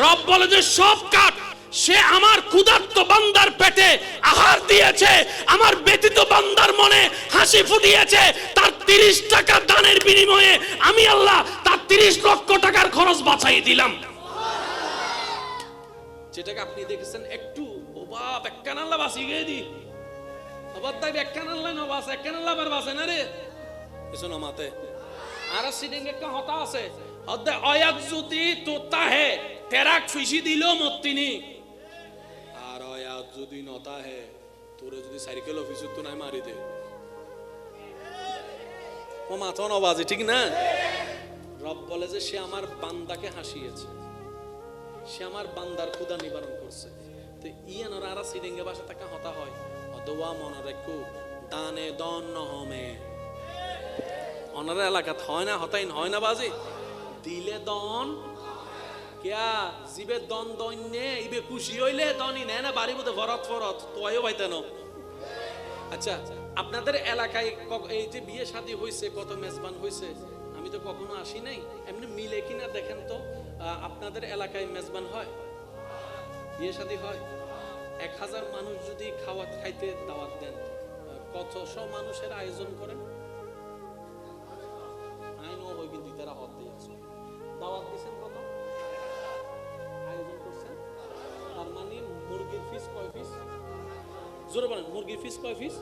রব বলে যে সব কাট। সে আমার ক্ষুধার্ত বান্দার পেটে আহার দিয়েছে, আমার ব্যতীত বান্দার মনে হাসি ফুটিয়েছে। তার 30 টাকা দানের বিনিময়ে আমি আল্লাহ তার 30 লক্ষ টাকার খরচ বাঁচাই দিলাম। যেটাকে আপনি দেখেছেন একটু ও বাপ একখান আল্লাহ বাঁচি গিয়ে দি, আবার তাই একখান আল্লাহ না বাঁচে, একখান আল্লাহ আবার বাঁচে না রে। কিছু না মাতে আর সিডিং একটা হতা আছে, হদ্দে অয়াত যদি তোতা হে তেরাক ফিসি দিলেও মত্তিনি, আর অয়াত যদি নতা হে তোরে যদি সাইকেল অফিসে তো নাই মারি দে। ও মাথা নবাজে, ঠিক না? রব বলে যে সে আমার বান্দাকে হাসিয়েছে, সে আমার বান্দার ক্ষুধা নিবারণ করছে। তো ইয়ানোর আর সিডিংয়ে বাসা তাকে হতা হয়, অদওয়া মনে রাখু দানে দন নহমে। অনার এলাকাত হয় না, হতাইন হয় না বাজি দিলে দন কেয়া জিবে দন দইনে ইবে খুশি হইলে দনই নেয় না, বাড়ির মধ্যে ভরত ফরত তোয়ও পাইতেন। আচ্ছা, আপনাদের এলাকায় এই যে বিয়ে শাদী হয়েছে, কত মেজবান হয়েছে, আমি তো কখনো আসি নাই, এমনি মিলে কিনা দেখেন তো। আপনাদের এলাকায় মেজবান হয়, বিয়ে শাদী হয়? 1000 মানুষ যদি খাইতে দাওয়াত দেন, কতশো মানুষের আয়োজন করেন? আইনও হই কিন্তু তারা হত দিয়ে আছে। দাওয়াত দিচ্ছেন কত? আয়োজন করছেন? তার মানে মুরগির পিস কয় পিস? জোরে বলেন, মুরগির পিস কয় পিস?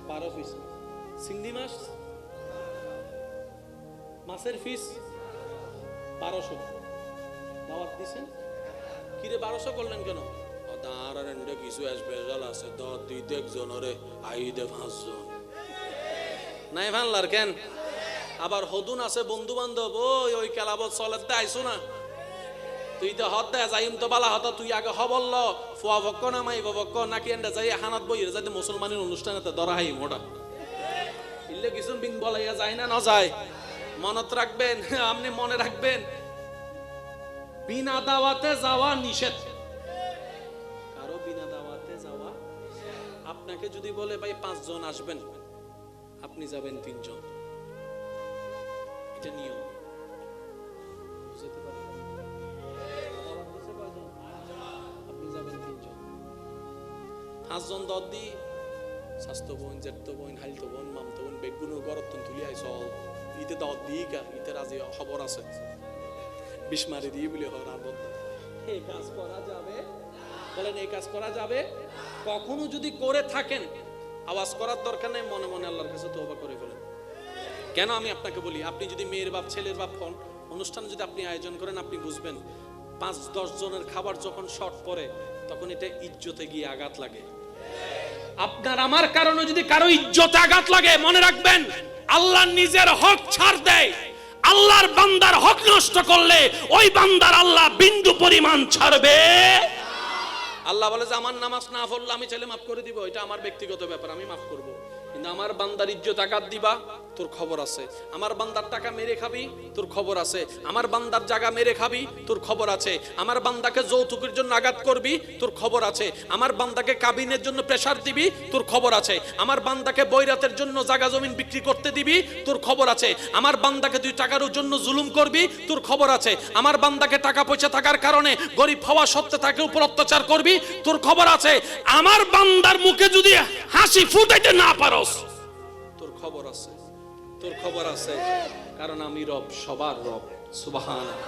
12 পিস। চিংড়ি মাছ, মাছের পিস 1200 দাওয়াত দিচ্ছেন। কিরে 1200 করলেন কেন? কিছু স্পেশাল আছে, দিতে একজনরে আইদে 5 জন নাই ভানলার কেন? আবার হদুন আছে বন্ধু বান্ধব, ওই কেলাবত চলেতে আইসো না, তুই তো হদ দে যাইম তো বালা হতা, তুই আগে হবল্ল ফুয়া ভক্ক না মাই ভক্ক নাকি এন্ডা যাই হানাত বইরে যাইতে মুসলমানের অনুষ্ঠানেতে ধরা হাই মোটা ইল্লে কিছু বিং বলাইয়া যায় না, না যায়। মনত রাখবেন, আপনি মনে রাখবেন, বিনা দাওয়াতে যাওয়া নিষেধ। কারো বিনা দাওয়াতে যাওয়া, আপনাকে যদি বলে ভাই 5 জন আসবেন, আপনি যাবেন 3 জন, এটা নিয়ম। বুঝতে পারলেন? আপনি যাবেন 3 জন, 5 জন দর দি স্বাস্থ্য বোন, জেঠতো বোন, হাইলতো বোন, মামতো বোন, বেগুনো গরতন তুলি আই চল ইতে দর দিই কা ইতে রাজি খবর আছে, বিস্মারি দিয়ে বলে হওয়ার বদ্ধ। এই কাজ করা যাবে? বলেন এই কাজ করা যাবে? কখনো যদি করে থাকেন, আওয়াজ করার দরকার নেই, মনে মনে আল্লাহর কাছে তওবা করে ফেলেন। কেন আমি আপনাকে বলি, আপনি যদি মেয়ের বাপ ছেলের বাপ হন, অনুষ্ঠান যদি আপনি আয়োজন করেন, আপনি বুঝবেন 5-10 জনের খাবার যখন শর্ট পড়ে, তখন এটা ইজ্জতে গিয়ে আঘাত লাগে। আপনার আমার কারণে যদি কারো ইজ্জতে আঘাত লাগে, মনে রাখবেন আল্লাহ নিজের হক ছাড় দেয়। আল্লাহর বান্দার হক নষ্ট করলে ওই বান্দার আল্লাহ বিন্দু পরিমাণ ছাড়বে। আল্লাহ বলে যে আমার নামাজ না পড়লে আমি চাইলে মাফ করে দিব, এটা আমার ব্যক্তিগত ব্যাপার, আমি মাফ করব। কিন্তু আমার বান্দার ইজ্জত আঘাত দিবা, তোর খবর আছে। আমার বান্দার টাকা মেরে খাবি, তোর খবর আছে। আমার বান্দার জায়গা মেরে খাবি, তোর খবর আছে। আমার বান্দাকে যৌতুকের জন্য আঘাত করবি, তোর খবর আছে। আমার বান্দাকে কাবিনের জন্য প্রেসার দিবি, তোর খবর আছে। আমার বান্দাকে বৈরাতের জন্য জায়গা জমিন বিক্রি করতে দিবি, তোর খবর আছে। আমার বান্দাকে 2 টাকার জন্য জুলুম করবি, তোর খবর আছে। আমার বান্দাকে টাকা পয়সা থাকার কারণে গরিব হওয়া সত্ত্বে তাকে উপর অত্যাচার করবি, তোর খবর আছে। আমার বান্দার মুখে যদি হাসি ফুটাইতে না পারস, তোর খবর আছে, তোর খবর আছে। কারণ আমি রব, সবার রব। সুবহানাল্লাহ।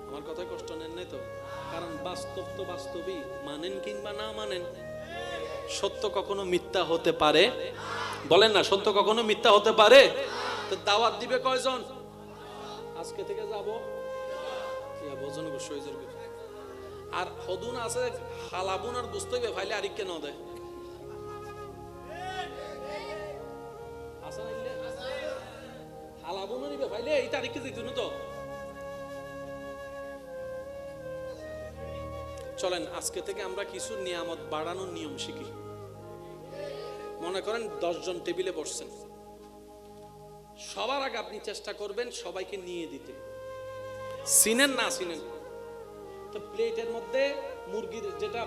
আমার কথায় কষ্ট নেন নাই তো? কারণ বাস্তব তো বাস্তবই, মানেন কিংবা না মানেন, সত্য কখনো মিথ্যা হতে পারে? বলেন না, সত্য কখনো মিথ্যা হতে পারে? তো দাওয়াত দিবে কয়জন? আজকে থেকে যাবো বোঝন সইজের আর হদুন আছে হালাবুন আর বুঝতে হবে ফাইলে আর কেন দেয় হালাবুন নিবে ফাইলে এই তারিখে দিত তো। চলেন আজকে থেকে আমরা কিছু নিয়ামত বাড়ানোর নিয়ম শিখি। মনে করেন 10 জন টেবিলে বসছেন, সবার আগে আপনি চেষ্টা করবেন সবাইকে নিয়ে দিতে, চিনেন না চিনেন তো। প্লেটের মধ্যে মুরগির যেটা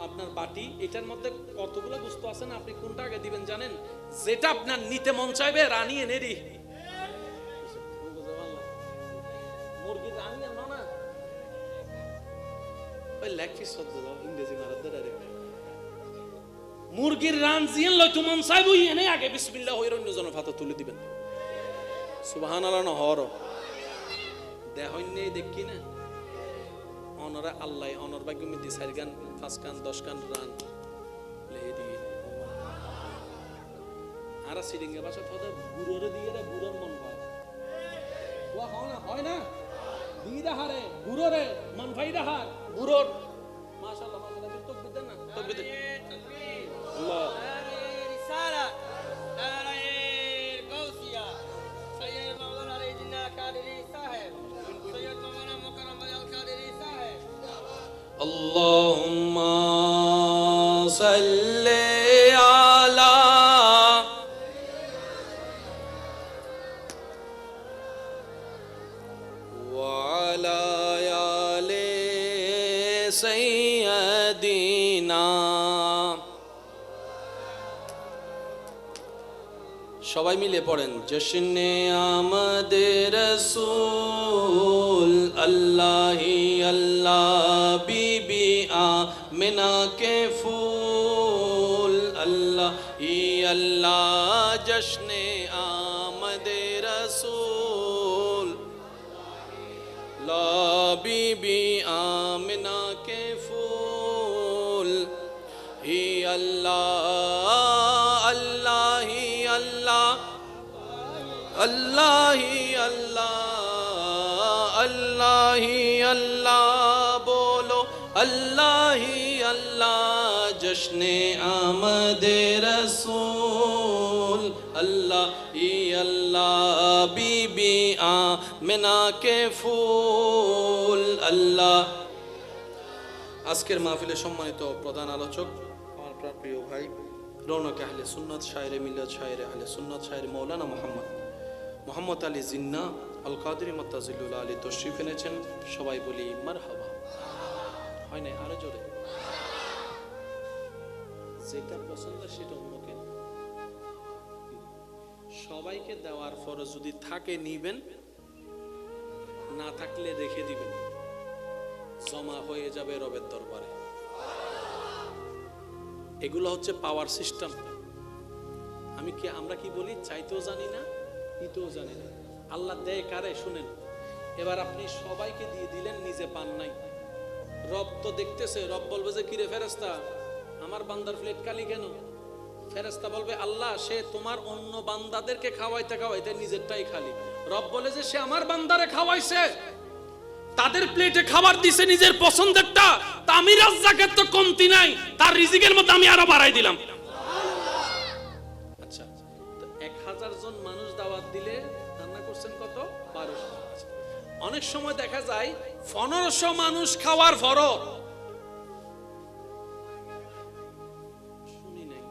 আপনার বাটি, এটার মধ্যে কতগুলো বস্তু আছে না, আপনি কোনটা আগে দিবেন জানেন? যেটা আপনার নিতে মন চাইবে রানী এনে দি মুরগির রানী আনো না, ওই লেগ পিস শব্দ দাও ইংরেজি মারাতে ডাইরেক্ট। মুরগির রান জিয়ান লয় তো মন চাইবো এনে আগে বিসমিল্লাহ হইর অন্যজনের হাতে তুলে দিবেন। সুবহানাল্লাহ না হর দেহন নেই দেখি না অনরা আল্লাহ অনর ভাগ্য মিদি 4 গান 5 গান 10 গান রান লেহে দিয়ে আর সিরিঙ্গে ভাষা কথা গুরুরে দিয়ে রে গুরুর মন ভাই ওয়া হয় না দিদা হারে গুরুরে মন ভাই হার গুরুর মাশাআল্লাহ মাশাআল্লাহ তাকবীর দেন না তাকবীর আল্লাহ রিসালা গাউসিয়া সাইয়্যিদ মাওলানা আলী জিন্নাহ কাদেরী সাহেব সাইয়্যিদ মাওলানা মুকাররম আল কাদেরী সাহেব আল্লাহুম্মা সাল্লি আলা ওয়া আলা আলি সাইয়্যিদিনা। সবাই মিলে পড়েন জশনে আমাদের রাসূল আল্লাহি আল্লাহ বিবি আমিনা কে ফুল আল্লাহি আল্লাহ জশনে আমাদের রাসূল লা বিবি আমিনা কে ফুল হি আল্লাহ আল্লাহি আল্লাহ আল্লাহি আল্লাহ আল্লাহি আল্লাহ বলো আল্লাহি আল্লাহ জশনে আমাদের রাসূল আল্লাহি আল্লাহ বিবি আমিনা কে ফুল আল্লাহ। আজকের মাহফিলের সম্মানিত প্রধান আলোচক আমার প্রিয় ভাই রৌনক আহলে সুন্নাত শায়রে মিল্লাত শায়রে আহলে সুন্নাত শায়রে মাওলানা মোহাম্মদ আলী জিন্নাহ আল কাদেরী মুতাজিল্লুল আলী তশরিফ এনেছেন। সবাই বলি মারহাবা। হয় না আরো জোরে? যেটা পছন্দ সেটা অন্যকে সবাইকে দেওয়ার পরে যদি থাকে নিবেন, না থাকলে রেখে দিবেন, জমা হয়ে যাবে রবের দরবারে। এগুলো হচ্ছে পাওয়ার সিস্টেম। আমরা কি বলি? চাইতেও জানি না, দিতেও জানি না। আল্লাহ দেয় কারে শুনেন। এবার আপনি সবাইকে দিয়ে দিলেন, নিজে পান নাই। রব তো দেখতেছে, রব বলবে যে কিরে ফেরেশতা আমার বান্দার প্লেট খালি কেন? ফেরেশতা বলবে আল্লাহ সে তোমার অন্য বান্দাদেরকে খাওয়াইতে খাওয়াইতে নিজেরটাই খালি। রব বলে যে সে আমার বান্দারে খাওয়াইছে, তাদের প্লেটে খাবার দিছে নিজের পছন্দেরটা, তা আমি রাজ্জাকের তো কমতি নাই, তার রিজিকের মধ্যে আমি আরো বাড়াই দিলাম। আচ্ছা, তো 1000 জন মানুষ দাওয়াত দিলে রান্না করছেন কত? 1200। অনেক সময় দেখা যায় 1500 মানুষ খাওয়ার ফরজ শুনি নাই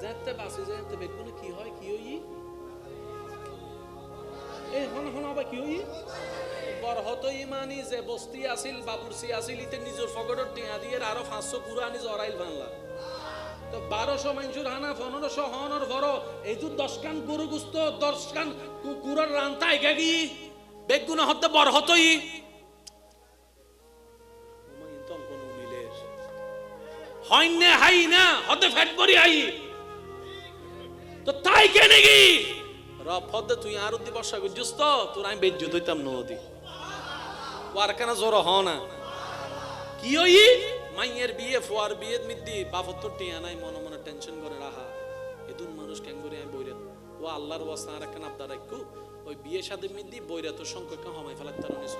যাতে বাসে যাতে বেগুনে কি হয় কি হই এই হন হন আবার কি হই বরহত ইমানি যে বস্তি আছিল বাবুরসি আছিল ইতে নিজের ফগড়র টিয়া দিয়ে আরো 500 কুরআনি জরাইল বাংলা তো 1200 মানুষের হানা 1500 হনর ভরো এই যে 10 কান গরু গুস্ত 10 কান কুকুরের রান্তা এগাগি বেগুনে হতে বরহতই ওমা ইনতম কোন মিলে হইনে হাই না হতে ফ্যাট করি আই তো তাই কেনে কি রব হতে তুই আর উদ্দি বর্ষা করছিস তো তোর আমি বেজ্জত হইতাম নদী ওয়ার কেন জোর হ না কি হই মাইয়ের বিয়ে ফোয়ার বিয়ে মিদ্দি বাপত্তর টিয়া নাই মনে মনে টেনশন করে রাহা এদুন মানুষ কেন করে আমি বইরে ও আল্লাহর ওয়াস্তা আর একটা আবদার রাখো ওই বিয়ে শাদীর মধ্যে বইরা তো সংখ্যা হমাই ফেলার তার নিছ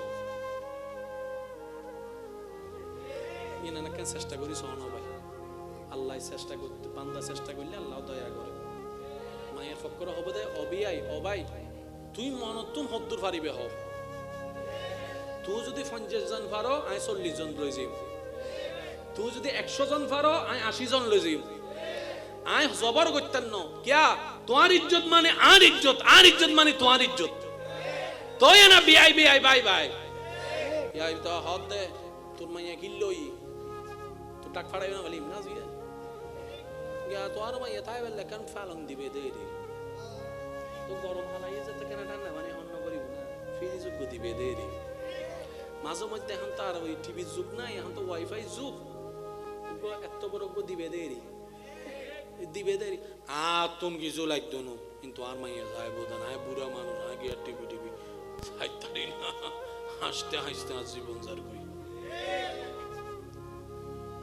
ইনানা কেন চেষ্টা করি সহন ভাই আল্লাহ চেষ্টা করতে বান্দা চেষ্টা করলে আল্লাহ দয়া করে মায়ের ফক্কর হবে দে অবিয়াই অবাই তুই মনতুন হদ্দুর পারিবে হও তুই যদি 50 জন পারো আই 40 জন লই যাই তুই যদি 100 জন পারো আই 80 জন লই যাই আই জবর করতেন ন क्या তোমার ইজ্জত মানে আর ইজ্জত মানে তোমার ইজ্জত তোই না বিআই বাই ইয়াই তো হদ দে তোর মাইয়া গিল্লই তো টাক ফাড়াই না বলি না জিয়া গিয়া তো আর মাইয়া তাই বললে কেন ফালং দিবে দে রে তো গরম হালাই যেতে কেন ঠান্ডা মানে অন্য করিব না ফ্রিজ যোগ্য দিবে দে রে মাঝে মধ্যে এখন তো আর ওই টিভি যুগ নাই এখন তো ওয়াইফাই যুগ এত বড় দিবে দে রে তুম কিছু লাগতো না কিন্তু আর মাইয়া যায় বোধা না বুড়া মানুষ আগে টিভি হাসতে হাসতে জীবন যার করি